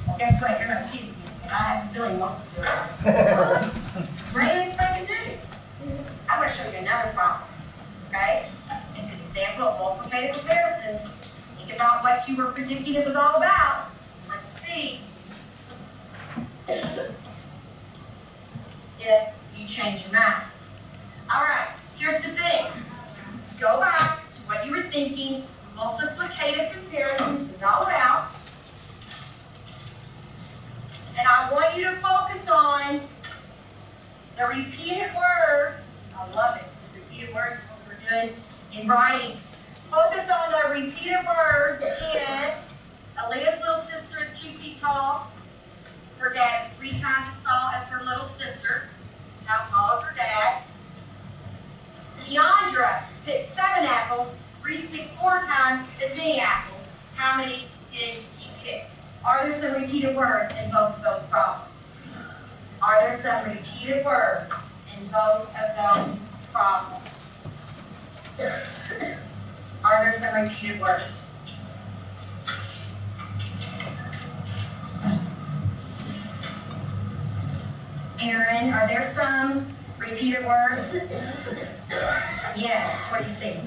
Well, guess what? You're going to see it again. Because I have a feeling most of you are. Brand spanking new. I'm going to show you another problem. Okay? It's an example of multiplicative comparisons. Think about what you were predicting it was all about. Let's see if you change your mind. All right, here's the thing. Go back to what you were thinking multiplicative comparisons was all about. And I want you to focus on the repeated words. I love it. Repeated words is what we're doing in writing. Focus on the repeated words in Aaliyah's little sister is 2 feet tall. Her dad is 3 times as tall as her little sister. How tall is her dad? Deandra picked 7 apples. Reese picked 4 times as many apples. How many did he pick? Are there some repeated words in both of those problems? Are there some repeated words in both of those problems? Are there some repeated words? Aaron, are there some repeated words? Yes, what do you see?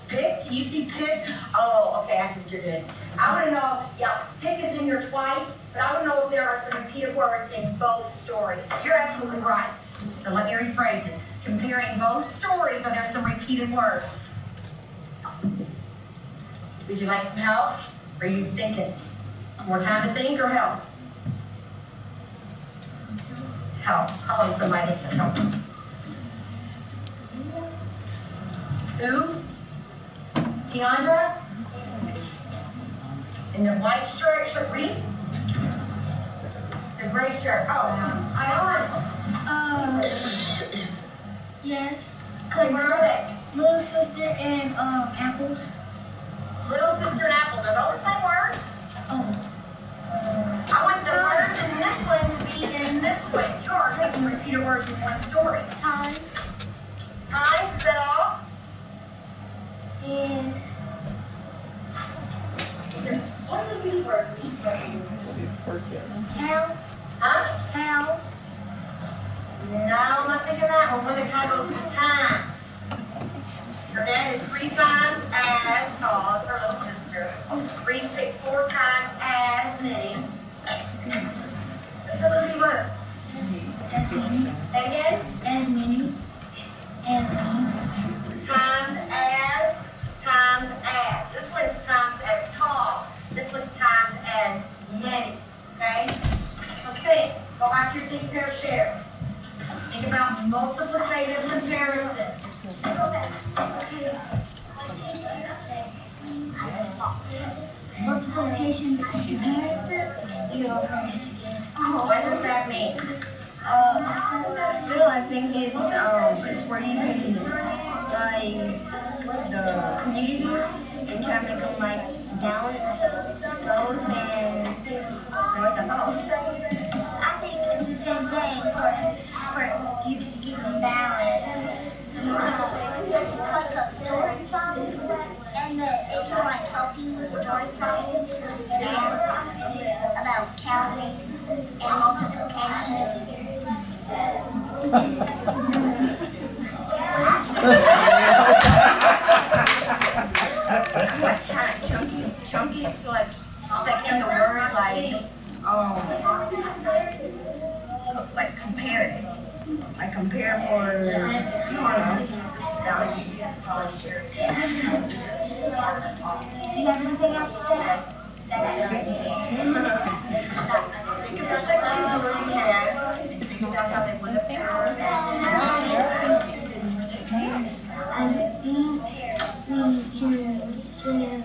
Picked? You see pick? Oh, okay, I see what you're doing. I want to know, yeah, pick is in here twice, but I want to know if there are some repeated words in both stories. You're absolutely right. So let me rephrase it. Comparing both stories, are there some repeated words? Would you like some help? Or are you thinking? More time to think or help? Help. Call on somebody that can help. Who? Deandra? In the white shirt, Reese? The gray shirt. Oh, Ion.
Yes.
Where are they?
Little sister and apples.
Little sister and apples. Are those the same words?
Oh.
I want the words in this one to be in this one. You are making repeated words in one story.
Times.
Times, is that all?
And
What are the repeated words?
cow.
Huh?
Cow.
No, I'm not thinking that one. One that kind of goes with times. Her dad is 3 times as tall as her little sister. Reese picked 4 times as many. What's the little word?
As many.
Say again?
As many. As many.
Times as. This one's times as tall. This one's times as many. Okay? So think. Go back to your think, pair, share. Think about multiplicative comparison.
Multiplication comparisons.
What does that mean?
Still, I think it's where you can like the community and try to make them like balance those and what's that all?
I think it's the same thing for you can give them balance.
It's like a story problem, and it can like help you with story problems about counting and multiplication.
Chunky, so like second the word like compare it. Like compare for
Do you have anything else to say?
Think about the children you had. Think about how they would have been.
I think we can share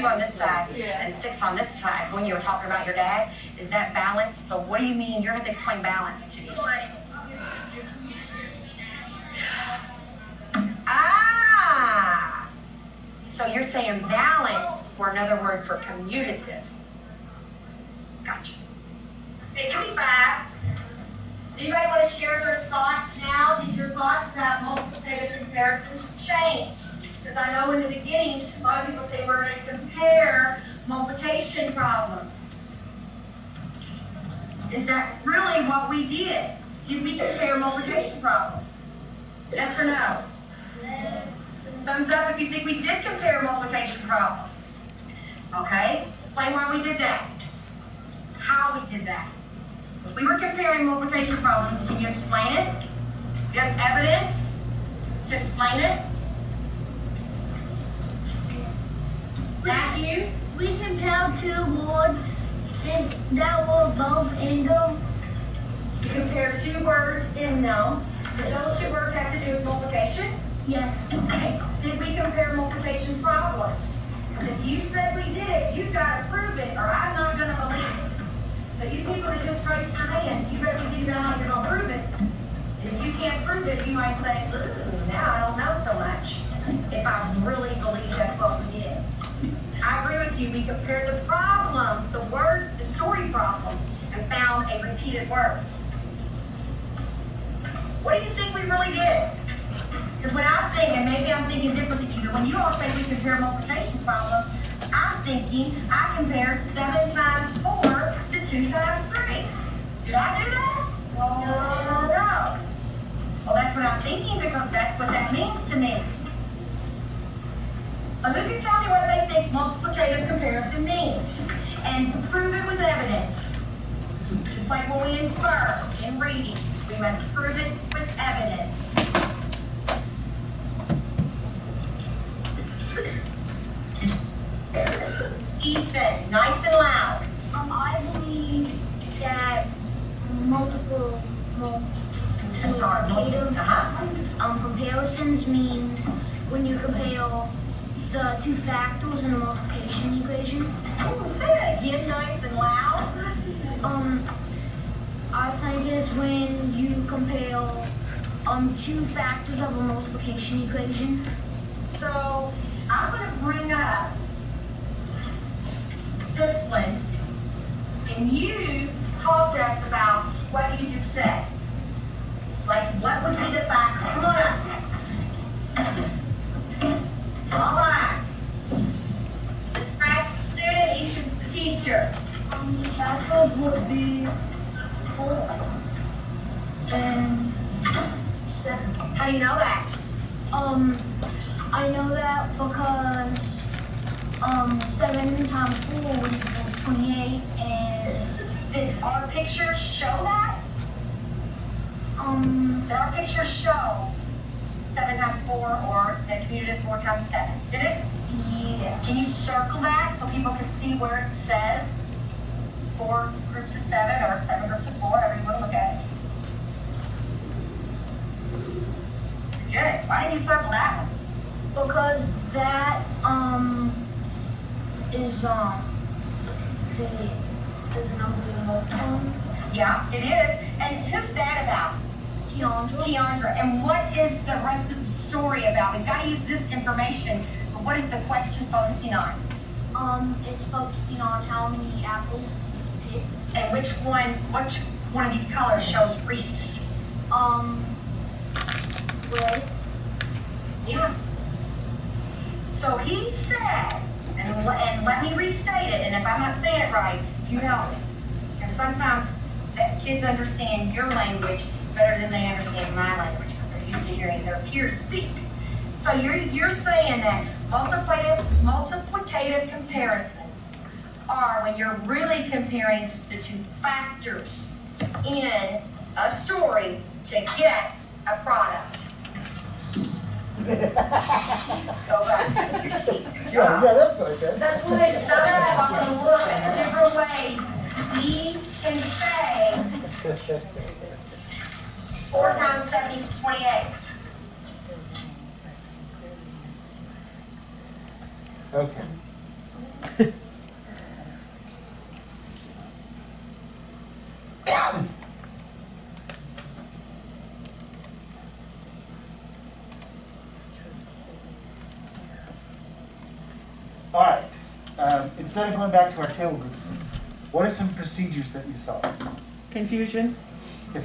2 on this side and 6 on this side when you were talking about your dad. Is that balance? So what do you mean? You're gonna have to explain balance to me. Ah! So you're saying balance for another word for commutative. Gotcha. Okay, give me 5. Does anybody want to share their thoughts now? Did your thoughts about multiplicative comparisons change? Because I know in the beginning, a lot of people say we're going to compare multiplication problems. Is that really what we did? Did we compare multiplication problems? Yes or no? Thumbs up if you think we did compare multiplication problems. Okay, explain why we did that. How we did that. We were comparing multiplication problems. Can you explain it? Do you have evidence to explain it? Matthew?
We compared 2 words that were both in them.
You compared 2 words in them. Did those 2 words have to do with multiplication?
Yes.
Okay. Did we compare multiplication problems? Because if you said we did, you've got to prove it or I'm not going to believe it. So you people that just raised your hand, you better do that how you're going to prove it. And if you can't prove it, you might say, ooh, now I don't know so much. If I really believe that's what we did. I agree with you. We compared the problems, the story problems, and found a repeated word. What do you think we really did? Because when I'm thinking, maybe I'm thinking differently than you, but when you all say we compare multiplication problems, I'm thinking I compared 7 times 4 to 2 times 3. Did I do that? No. Well, that's what I'm thinking because that's what that means to me. So who can tell me what they think multiplicative comparison means? And prove it with evidence. Just like when we infer in reading, we must prove it with evidence. Ethan, nice and loud.
I believe that multiplicative comparisons means when you compare the 2 factors in a multiplication equation.
Oh, say that again, nice and loud.
I think it's when you compare 2 factors of a multiplication equation.
So I'm going to bring up this one, and you talk to us about what you just said. Like, what would be the factor? Come on up. All eyes. Miss Frank's the student, Ethan's the teacher.
The factors would be 4 and 7.
How do you know that?
I know that because 7 times 4 would equal 28, and
did our pictures show that? Did our pictures show 7 times 4 or the commutative 4 times 7? Did it?
Yeah.
Can you circle that so people can see where it says 4 groups of 7 or 7 groups of 4, however you want to look at it? Good. Why didn't you circle that one?
Because that is another
Yeah, it is. And who's that about? Tiandra. And what is the rest of the story about? We've got to use this information, but what is the question focusing on?
It's focusing on how many apples Reese picked.
And which one of these colors shows Reese?
Red.
Yes. So he said, and let me restate it, and if I'm not saying it right, you help me. Because sometimes kids understand your language better than they understand my language because they're used to hearing their peers speak. So you're saying that multiplicative comparisons are when you're really comparing the 2 factors in a story to get a product. Go back to your seat.
Yeah, that's what I said.
That's what I said. I'm going to look at different ways we can say 4 times 7 equals 28.
Okay. All right, instead of going back to our tail groups, what are some procedures that you saw?
Confusion?
I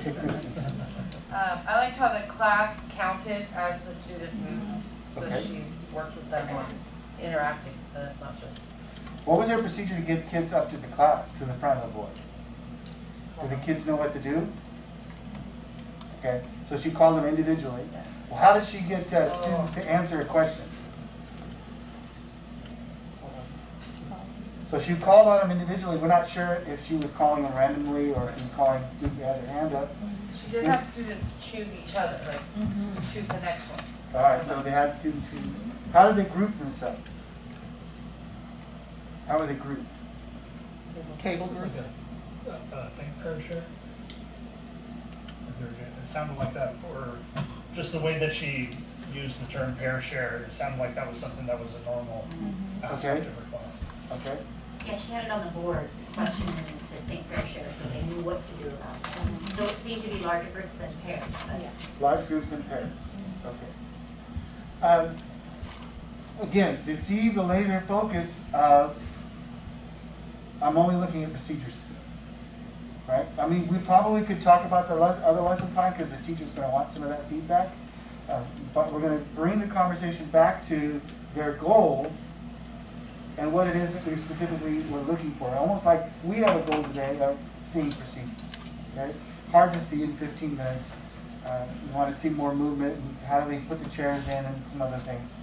liked how the class counted as the student moved, so
Okay.
she's worked with them on interacting, and it's not just.
What was their procedure to get kids up to the class, to the front of the board? Do the kids know what to do? Okay, so she called them individually. Well, how did she get students to answer a question? So she called on them individually. We're not sure if she was calling them randomly or if she was calling the student who had their hand up.
She did have students choose each other, like, choose the next one.
All right, so they had students who, how did they group themselves? How were they grouped?
Table group?
Think pair share? It sounded like that, or just the way that she used the term pair share, it sounded like that was something that was a normal aspect of her class.
Okay.
Yeah, she had it on the board, question, and it said think fair share, so they knew what to do about it. Though it seemed to be larger groups than pairs, but.
Large groups and pairs. Okay. Again, to see the laser focus of, I'm only looking at procedures. Right? I mean, we probably could talk about the other lesson plan because the teacher's going to want some of that feedback. But we're going to bring the conversation back to their goals and what it is that we specifically were looking for. Almost like we have a goal today of seeing procedures. Okay? Hard to see in 15 minutes. We want to see more movement and how do they put the chairs in and some other things.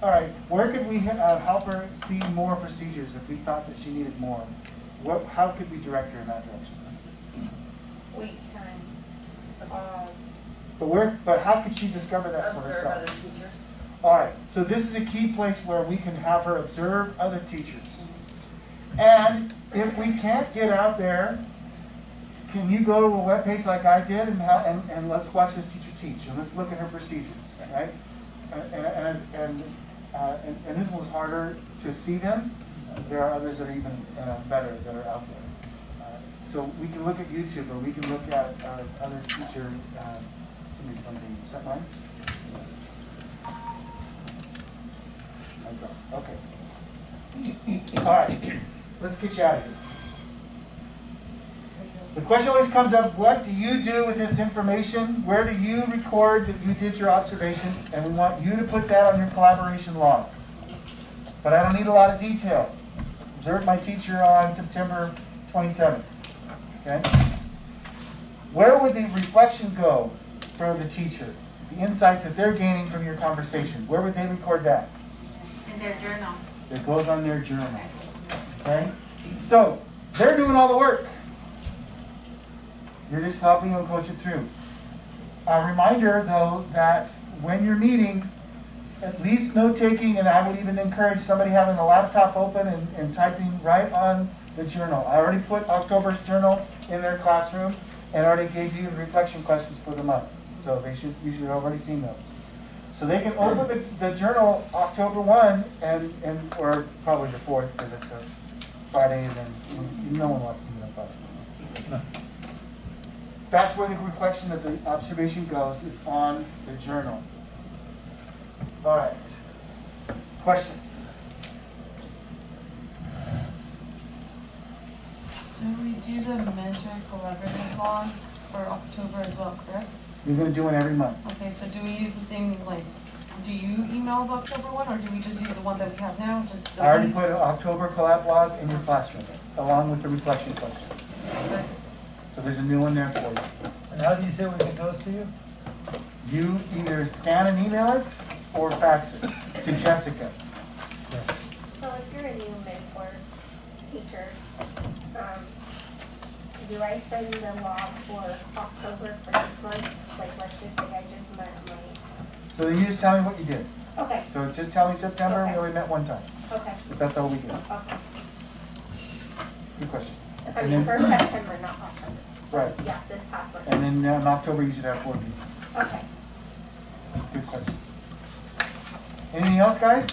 All right, where could we help her see more procedures if we thought that she needed more? How could we direct her in that direction?
Wait time,
But how could she discover that for
observe
herself?
other teachers.
All right, so this is a key place where we can have her observe other teachers. And if we can't get out there, can you go to a webpage like I did and let's watch this teacher teach and let's look at her procedures, right? And this one's harder to see them. There are others that are even better that are out there. So we can look at YouTube or we can look at other teacher. Somebody's going to use that mine. That's all. Okay. All right. Let's get you out of here. The question always comes up, what do you do with this information? Where do you record that you did your observations? And we want you to put that on your collaboration log. But I don't need a lot of detail. Observed my teacher on September 27th. Okay? Where would the reflection go for the teacher? The insights that they're gaining from your conversation. Where would they record that?
In their journal.
It goes on their journal. Okay? So, they're doing all the work. You're just helping them coach it through. A reminder, though, that when you're meeting, at least note-taking, and I would even encourage somebody having a laptop open and typing right on the journal. I already put October's journal in their classroom and already gave you the reflection questions for the month. So you should have already seen those. So they can open the journal October 1 or probably the 4th because it's a Friday and no one wants to meet on Friday. That's where the reflection of the observation goes, is on the journal. All right. Questions?
So we do the mentor collaborative log for October as well, correct?
You're going to do it every month.
Okay, so do we use the same, do you email the October one, or do we just use the one that we have now? Just
I already put an October collab log in your classroom, along with the reflection questions.
Okay.
So there's a new one there for you.
And how do you say we get those to you?
You either scan and email it or fax it to Jessica.
So if you're a new mentor teacher, do I send the log for October for this month? Like, let's just say I just met my.
So you just tell me what you did.
Okay.
So just tell me September,
Okay.
we only met one time.
Okay.
But that's all we did.
Okay.
Good question.
I
And
mean,
then-
for September, not October.
Right.
Yeah, this past month.
And then in October, you should have 4 meetings.
Okay.
Good question. Anything else, guys?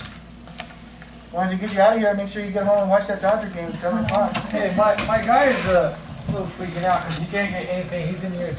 Wanted to get you out of here, make sure you get home and watch that Dodger game at 7 o'clock.
Hey, my guy is a little freaking out because he can't get anything. He's in here too.